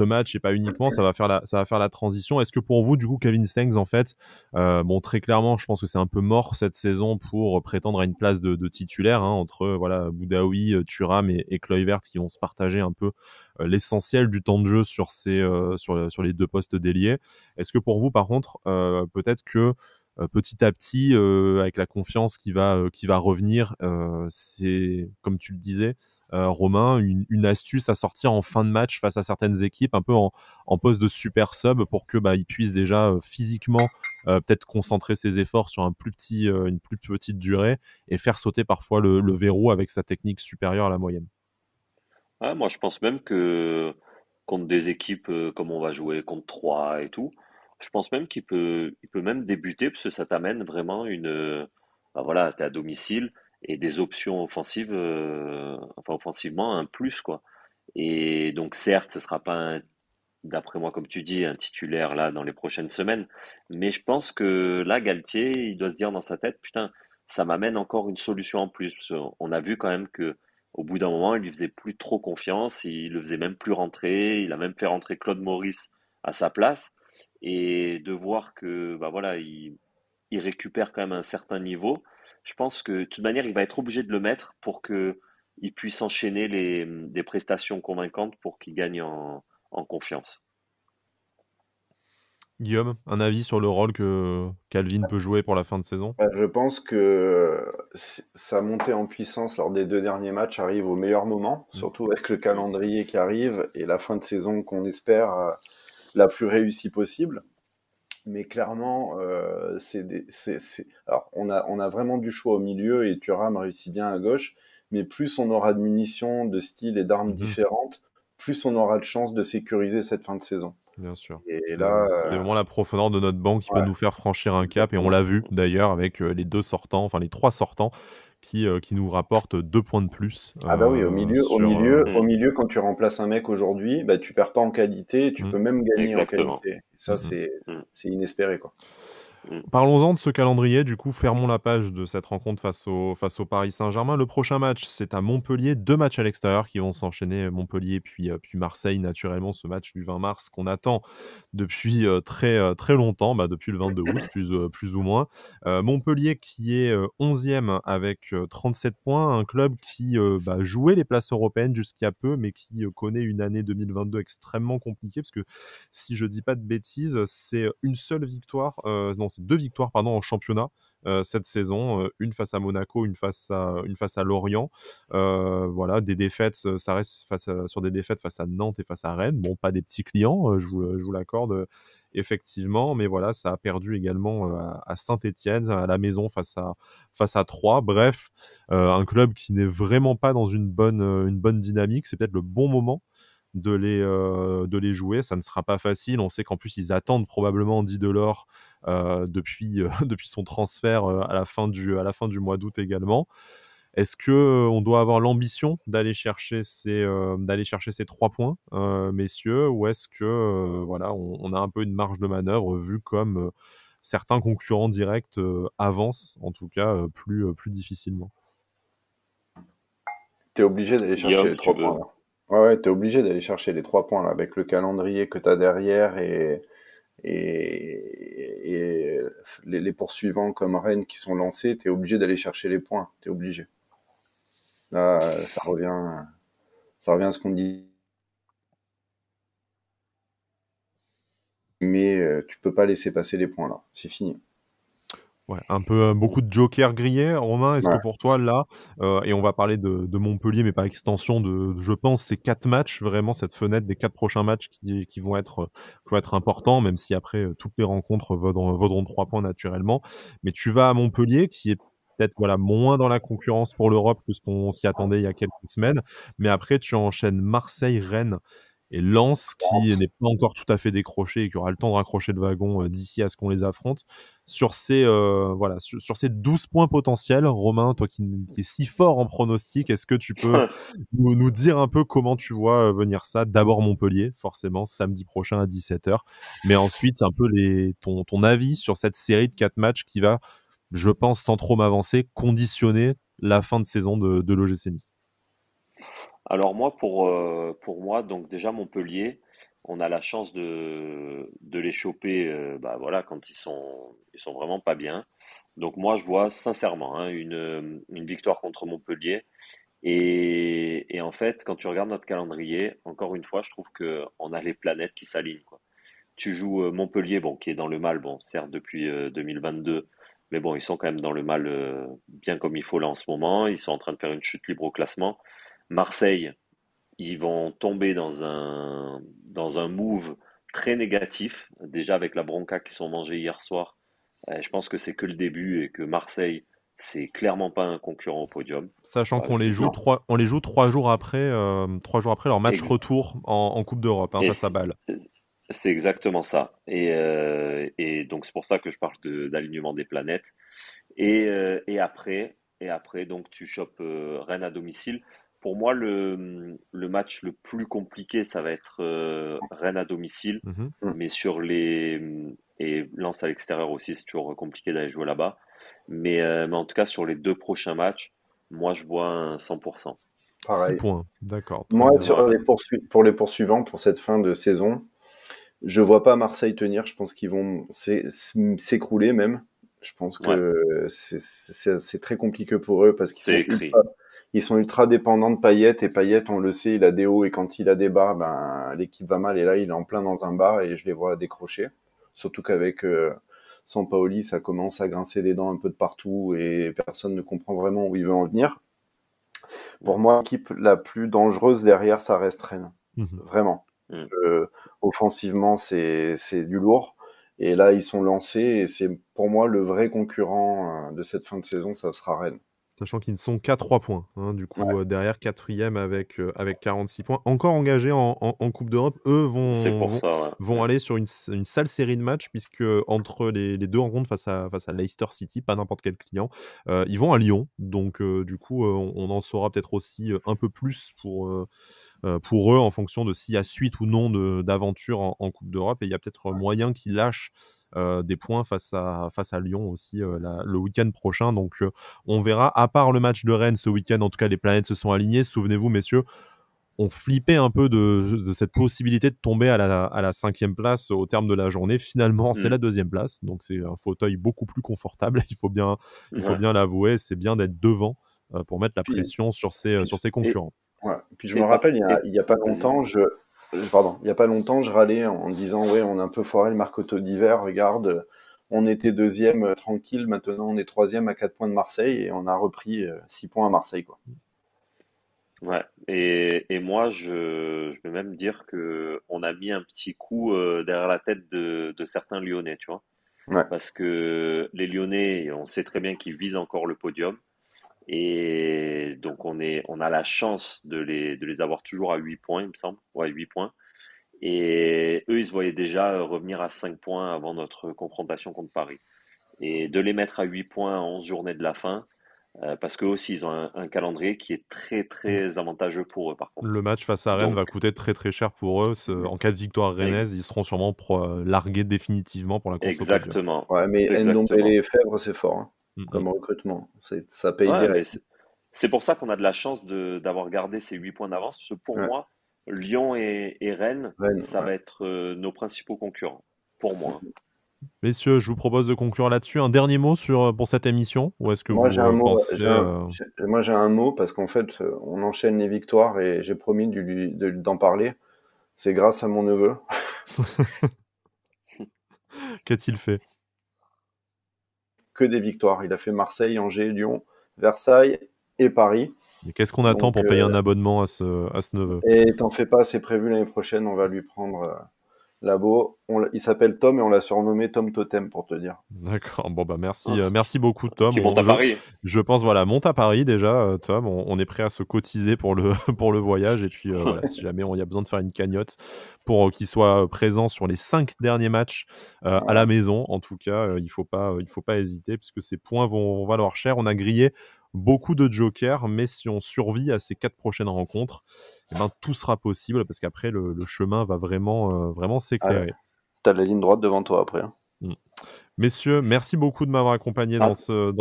match et pas uniquement, ça va faire la transition. Est-ce que pour vous, du coup, Kevin Stengs, en fait, bon, très clairement, je pense que c'est un peu mort cette saison pour prétendre à une place de titulaire, hein, entre voilà, Boudaoui, Thuram et Kluivert qui vont se partager un peu l'essentiel du temps de jeu sur les deux postes d'ailier. Est-ce que pour vous, par contre, peut-être que petit à petit, avec la confiance qui va revenir, c'est, comme tu le disais, Romain, une astuce à sortir en fin de match face à certaines équipes, un peu en poste de super sub pour que il puisse déjà physiquement peut-être concentrer ses efforts sur une plus petite durée et faire sauter parfois le verrou avec sa technique supérieure à la moyenne. Ouais, moi, je pense même que contre des équipes comme on va jouer contre 3 et tout, je pense même il peut même débuter parce que ça t'amène vraiment voilà, t'es à domicile et des options offensives, enfin offensivement un plus quoi. Et donc certes, ce sera pas d'après moi, comme tu dis, un titulaire là dans les prochaines semaines. Mais je pense que là, Galtier, il doit se dire dans sa tête, putain, ça m'amène encore une solution en plus. Parce qu'on a vu quand même que au bout d'un moment, il lui faisait plus trop confiance, il le faisait même plus rentrer, il a même fait rentrer Claude Maurice à sa place. Et de voir que bah voilà, il récupère quand même un certain niveau, je pense que de toute manière, il va être obligé de le mettre pour que il puisse enchaîner des prestations convaincantes pour qu'il gagne en confiance. Guillaume, un avis sur le rôle que Calvin peut jouer pour la fin de saison? Je pense que sa montée en puissance lors des 2 derniers matchs arrive au meilleur moment, Mm. surtout avec le Mm. calendrier qui arrive et la fin de saison qu'on espère la plus réussie possible. Mais clairement, alors on a vraiment du choix au milieu et Thuram réussit bien à gauche, mais plus on aura de munitions, de styles et d'armes Mhm. différentes, plus on aura de chances de sécuriser cette fin de saison. Bien sûr. Et C'est là, c'est vraiment la profondeur de notre banc qui peut ouais, nous faire franchir un cap et on exactement. l'a vu d'ailleurs avec, les 2 sortants, enfin les 3 sortants qui nous rapportent 2 points de plus, Ah bah oui, au milieu, au sur, milieu, au milieu, quand tu remplaces un mec aujourd'hui, bah tu perds pas en qualité, tu mmh, peux même gagner en Exactement. qualité. Et mmh ça, mh. Mm, c'est inespéré, quoi. mm. Parlons-en de ce calendrier, du coup, fermons la page de cette rencontre face au Paris Saint-Germain. Le prochain match, c'est à Montpellier, 2 matchs à l'extérieur qui vont s'enchaîner, Montpellier puis Marseille naturellement, ce match du 20 mars qu'on attend depuis, très longtemps, bah, depuis le 22 août plus ou moins. Montpellier qui est, 11e avec, 37 points, un club qui, bah, jouait les places européennes jusqu'à peu, mais qui, connaît une année 2022 extrêmement compliquée parce que si je dis pas de bêtises, c'est une seule victoire, non, c'est 2 victoires pardon en championnat, cette saison, une face à Monaco, une face à Lorient. Voilà, des défaites, ça reste sur des défaites face à Nantes et face à Rennes. Bon, pas des petits clients, je vous l'accorde, effectivement, mais voilà, ça a perdu également, à Saint-Étienne, à la maison face à Troyes. Bref, un club qui n'est vraiment pas dans une bonne dynamique. C'est peut-être le bon moment de les jouer. Ça ne sera pas facile. On sait qu'en plus, ils attendent probablement Andy Delors depuis, depuis son transfert à la fin du mois d'août également. Est-ce qu'on doit avoir l'ambition d'aller chercher ces 3 points, messieurs, ou est-ce que voilà, on a un peu une marge de manœuvre vu comme certains concurrents directs avancent, en tout cas plus difficilement? T'es obligé d'aller chercher Guillaume, les si tu 3 points veux. là. Ouais, ouais, t'es obligé d'aller chercher les 3 points là, avec le calendrier que t'as derrière et les poursuivants comme Rennes qui sont lancés, t'es obligé d'aller chercher les points. T'es obligé. Là, ça revient à ce qu'on dit. Mais tu peux pas laisser passer les points là. C'est fini. Ouais, un peu, beaucoup de jokers grillés. Romain, est-ce que Ouais. pour toi là, et on va parler de Montpellier, mais par extension je pense ces 4 matchs, vraiment cette fenêtre des 4 prochains matchs qui vont être importants, même si après, toutes les rencontres vaudront 3 points naturellement. Mais tu vas à Montpellier qui est peut-être, voilà, moins dans la concurrence pour l'Europe que ce qu'on s'y attendait il y a quelques semaines. Mais après tu enchaînes Marseille, Rennes et Lens qui n'est pas encore tout à fait décroché et qui aura le temps de raccrocher le wagon, d'ici à ce qu'on les affronte. Voilà, sur ces 12 points potentiels, Romain, toi qui es si fort en pronostic, est-ce que tu peux nous dire un peu comment tu vois, venir ça? D'abord Montpellier, forcément, samedi prochain à 17h, mais ensuite un peu ton avis sur cette série de 4 matchs qui va, je pense, sans trop m'avancer, conditionner la fin de saison de l'OGC Nice. Alors moi, pour moi, donc déjà Montpellier, on a la chance de les choper, bah voilà, quand ils sont vraiment pas bien. Donc moi, je vois sincèrement hein, une victoire contre Montpellier. Et en fait, quand tu regardes notre calendrier, encore une fois, je trouve que on a les planètes qui s'alignent, quoi. Tu joues Montpellier, bon, qui est dans le mal, bon, certes depuis 2022, mais bon, ils sont quand même dans le mal bien comme il faut là en ce moment. Ils sont en train de faire une chute libre au classement. Marseille, ils vont tomber dans un move très négatif, déjà avec la bronca qu'ils sont mangés hier soir. Je pense que c'est que le début et que Marseille, c'est clairement pas un concurrent au podium. Sachant qu'on Je les le dis. joue Non. 3 jours après leur match Ex- retour en Coupe d'Europe, hein, et face à c- Bâle. c'est exactement ça. Et donc c'est pour ça que je parle d'alignement des planètes. Et après, donc tu chopes Rennes à domicile. Pour moi, le match le plus compliqué, ça va être Rennes à domicile, Mmh. Mm. mais et Lens à l'extérieur aussi, c'est toujours compliqué d'aller jouer là-bas. Mais en tout cas, sur les deux prochains matchs, moi je vois un 100%. 6 Pareil. points, d'accord, très Moi, bien. Voilà. pour les poursuivants, pour cette fin de saison, je vois pas Marseille tenir. Je pense qu'ils vont s'écrouler même. Je pense Ouais, que c'est très compliqué pour eux parce qu'ils c'est sont écrit. ultra dépendants de Payet et Payet, on le sait, il a des hauts et quand il a des bas, ben l'équipe va mal et là il est en plein dans un bar et je les vois décrocher. Surtout qu'avec Sampaoli, ça commence à grincer des dents un peu de partout et personne ne comprend vraiment où il veut en venir. Pour moi, l'équipe la plus dangereuse derrière, ça reste Rennes. Mmh. Vraiment. Mm. Offensivement, c'est du lourd. Et là, ils sont lancés et c'est pour moi le vrai concurrent de cette fin de saison, ça sera Rennes. Sachant qu'ils ne sont qu'à 3 points, hein, du Ouais, coup, derrière 4e avec 46 points. Encore engagés en coupe d'Europe. Eux C'est vont pour vont ça, ouais. vont aller sur une sale série de matchs puisque entre les 2 rencontres face à Leicester City, pas n'importe quel client, ils vont à Lyon. Donc du coup, on en saura peut-être aussi, un peu plus pour eux en fonction de s'il y a suite ou non d'aventure en coupe d'Europe et il y a peut-être moyen qu'ils lâchent, des points face à Lyon aussi, le week-end prochain. Donc on verra. À part le match de Rennes ce week-end, en tout cas les planètes se sont alignées. Souvenez-vous messieurs, on flippait un peu de cette possibilité de tomber à la 5e place au terme de la journée. Finalement, c'est Mm. la 2e place, donc c'est un fauteuil beaucoup plus confortable, il faut Ouais. bien l'avouer. C'est bien d'être devant, pour mettre la puis, pression sur ses, puis, sur ses Et, concurrents. ouais. Puis je me et, rappelle, et- il y a pas vas-y. longtemps, pardon, il y a pas longtemps, je râlais en disant, ouais, on a un peu foiré le mercato d'hiver, regarde, on était deuxième tranquille, maintenant on est troisième à 4 points de Marseille et on a repris 6 points à Marseille, quoi. Ouais. Et moi, je vais même dire que on a mis un petit coup derrière la tête de certains Lyonnais, tu vois. Ouais, Parce que les Lyonnais, on sait très bien qu'ils visent encore le podium. Et donc, on a la chance de les avoir toujours à 8 points, il me semble. Ouais, 8 points. Et eux, ils se voyaient déjà revenir à 5 points avant notre confrontation contre Paris. Et de les mettre à 8 points à 11 journées de la fin, parce qu'eux aussi, ils ont un calendrier qui est très, très avantageux pour eux, par contre. Le match face à Rennes va Donc, coûter très très cher pour eux. En cas de victoire e- rennaise, ils seront sûrement largués définitivement pour la course au podium. exactement. ouais, mais Ndombele Exactement. et Fèvre, c'est fort, hein, Mm, mm. comme recrutement. Ça paye Ouais, mais direct. c'est pour ça qu'on a de la chance d'avoir gardé ces 8 points d'avance. Parce que pour Ouais, moi, Lyon et Rennes, Rennes, ça ouais. va être nos principaux concurrents. Pour moi. Messieurs, je vous propose de conclure là-dessus. Un dernier mot pour cette émission? Ou est-ce que Moi, vous j'ai un mot, pensez... moi, j'ai un mot parce qu'en fait, on enchaîne les victoires et j'ai promis d'en parler. C'est grâce à mon neveu. Qu'a-t-il fait? Que des victoires. Il a fait Marseille, Angers, Lyon, Versailles et Paris. Et qu'est-ce qu'on attend Donc, pour payer un abonnement à ce neveu? et t'en fais pas, c'est prévu l'année prochaine. On va lui prendre Labo. Il s'appelle Tom et on l'a surnommé Tom Totem pour te dire. D'accord. Bon, bah merci, Hein, merci beaucoup, Tom. qui monte à Paris. Je pense, voilà, monte à Paris déjà, Tom. On est prêt à se cotiser pour le, pour le voyage. Et puis, voilà, si jamais il y a besoin de faire une cagnotte pour qu'il soit présent sur les 5 derniers matchs à la Voilà. maison, en tout cas, il faut pas hésiter puisque ces points vont valoir cher. On a grillé beaucoup de jokers, mais si on survit à ces 4 prochaines rencontres, eh ben, tout sera possible parce qu'après, le chemin va vraiment Ah, s'éclairer. t'as la ligne droite devant toi après, hein. Mm. Messieurs, merci beaucoup de m'avoir accompagné Ah, dans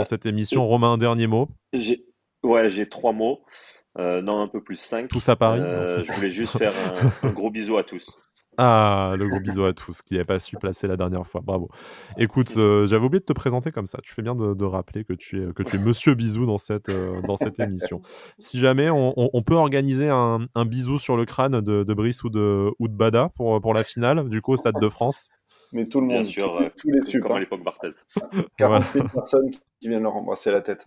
cette euh, émission. Romain, un dernier mot. j'ai, ouais, j'ai 3 mots. Non, un peu plus, Tous 5. à Paris? Non. Je voulais juste faire un gros bisou à tous. Ah, le gros bisou à tous qui n'avaient pas su placer la dernière fois. Bravo. Écoute, j'avais oublié de te présenter comme ça. Tu fais bien de rappeler que tu es Monsieur Bisou dans cette émission. Si jamais on peut organiser un bisou sur le crâne de Brice ou de Bada pour la finale, du coup, au Stade de France. Mais tout le Bien monde, sûr, tous les sup, comme à hein. l'époque Barthez. Voilà. 40 000 personnes qui viennent leur embrasser la tête.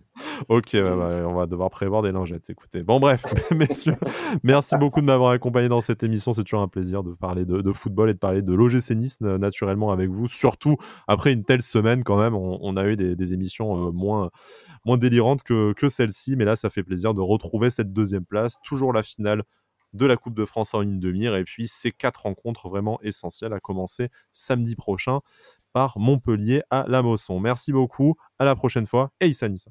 Ok, ouais, on va devoir prévoir des lingettes. Écoutez. Bon, bref, messieurs, merci beaucoup de m'avoir accompagné dans cette émission. C'est toujours un plaisir de parler de football et de parler de l'OGC Nice naturellement avec vous. Surtout après une telle semaine, quand même, on a eu des émissions moins délirantes que celle-ci. Mais là, ça fait plaisir de retrouver cette 2e place. Toujours la finale de la Coupe de France en ligne de mire. Et puis, ces 4 rencontres vraiment essentielles à commencer samedi prochain par Montpellier à La Mosson. Merci beaucoup. À la prochaine fois. Et Issa Nissa.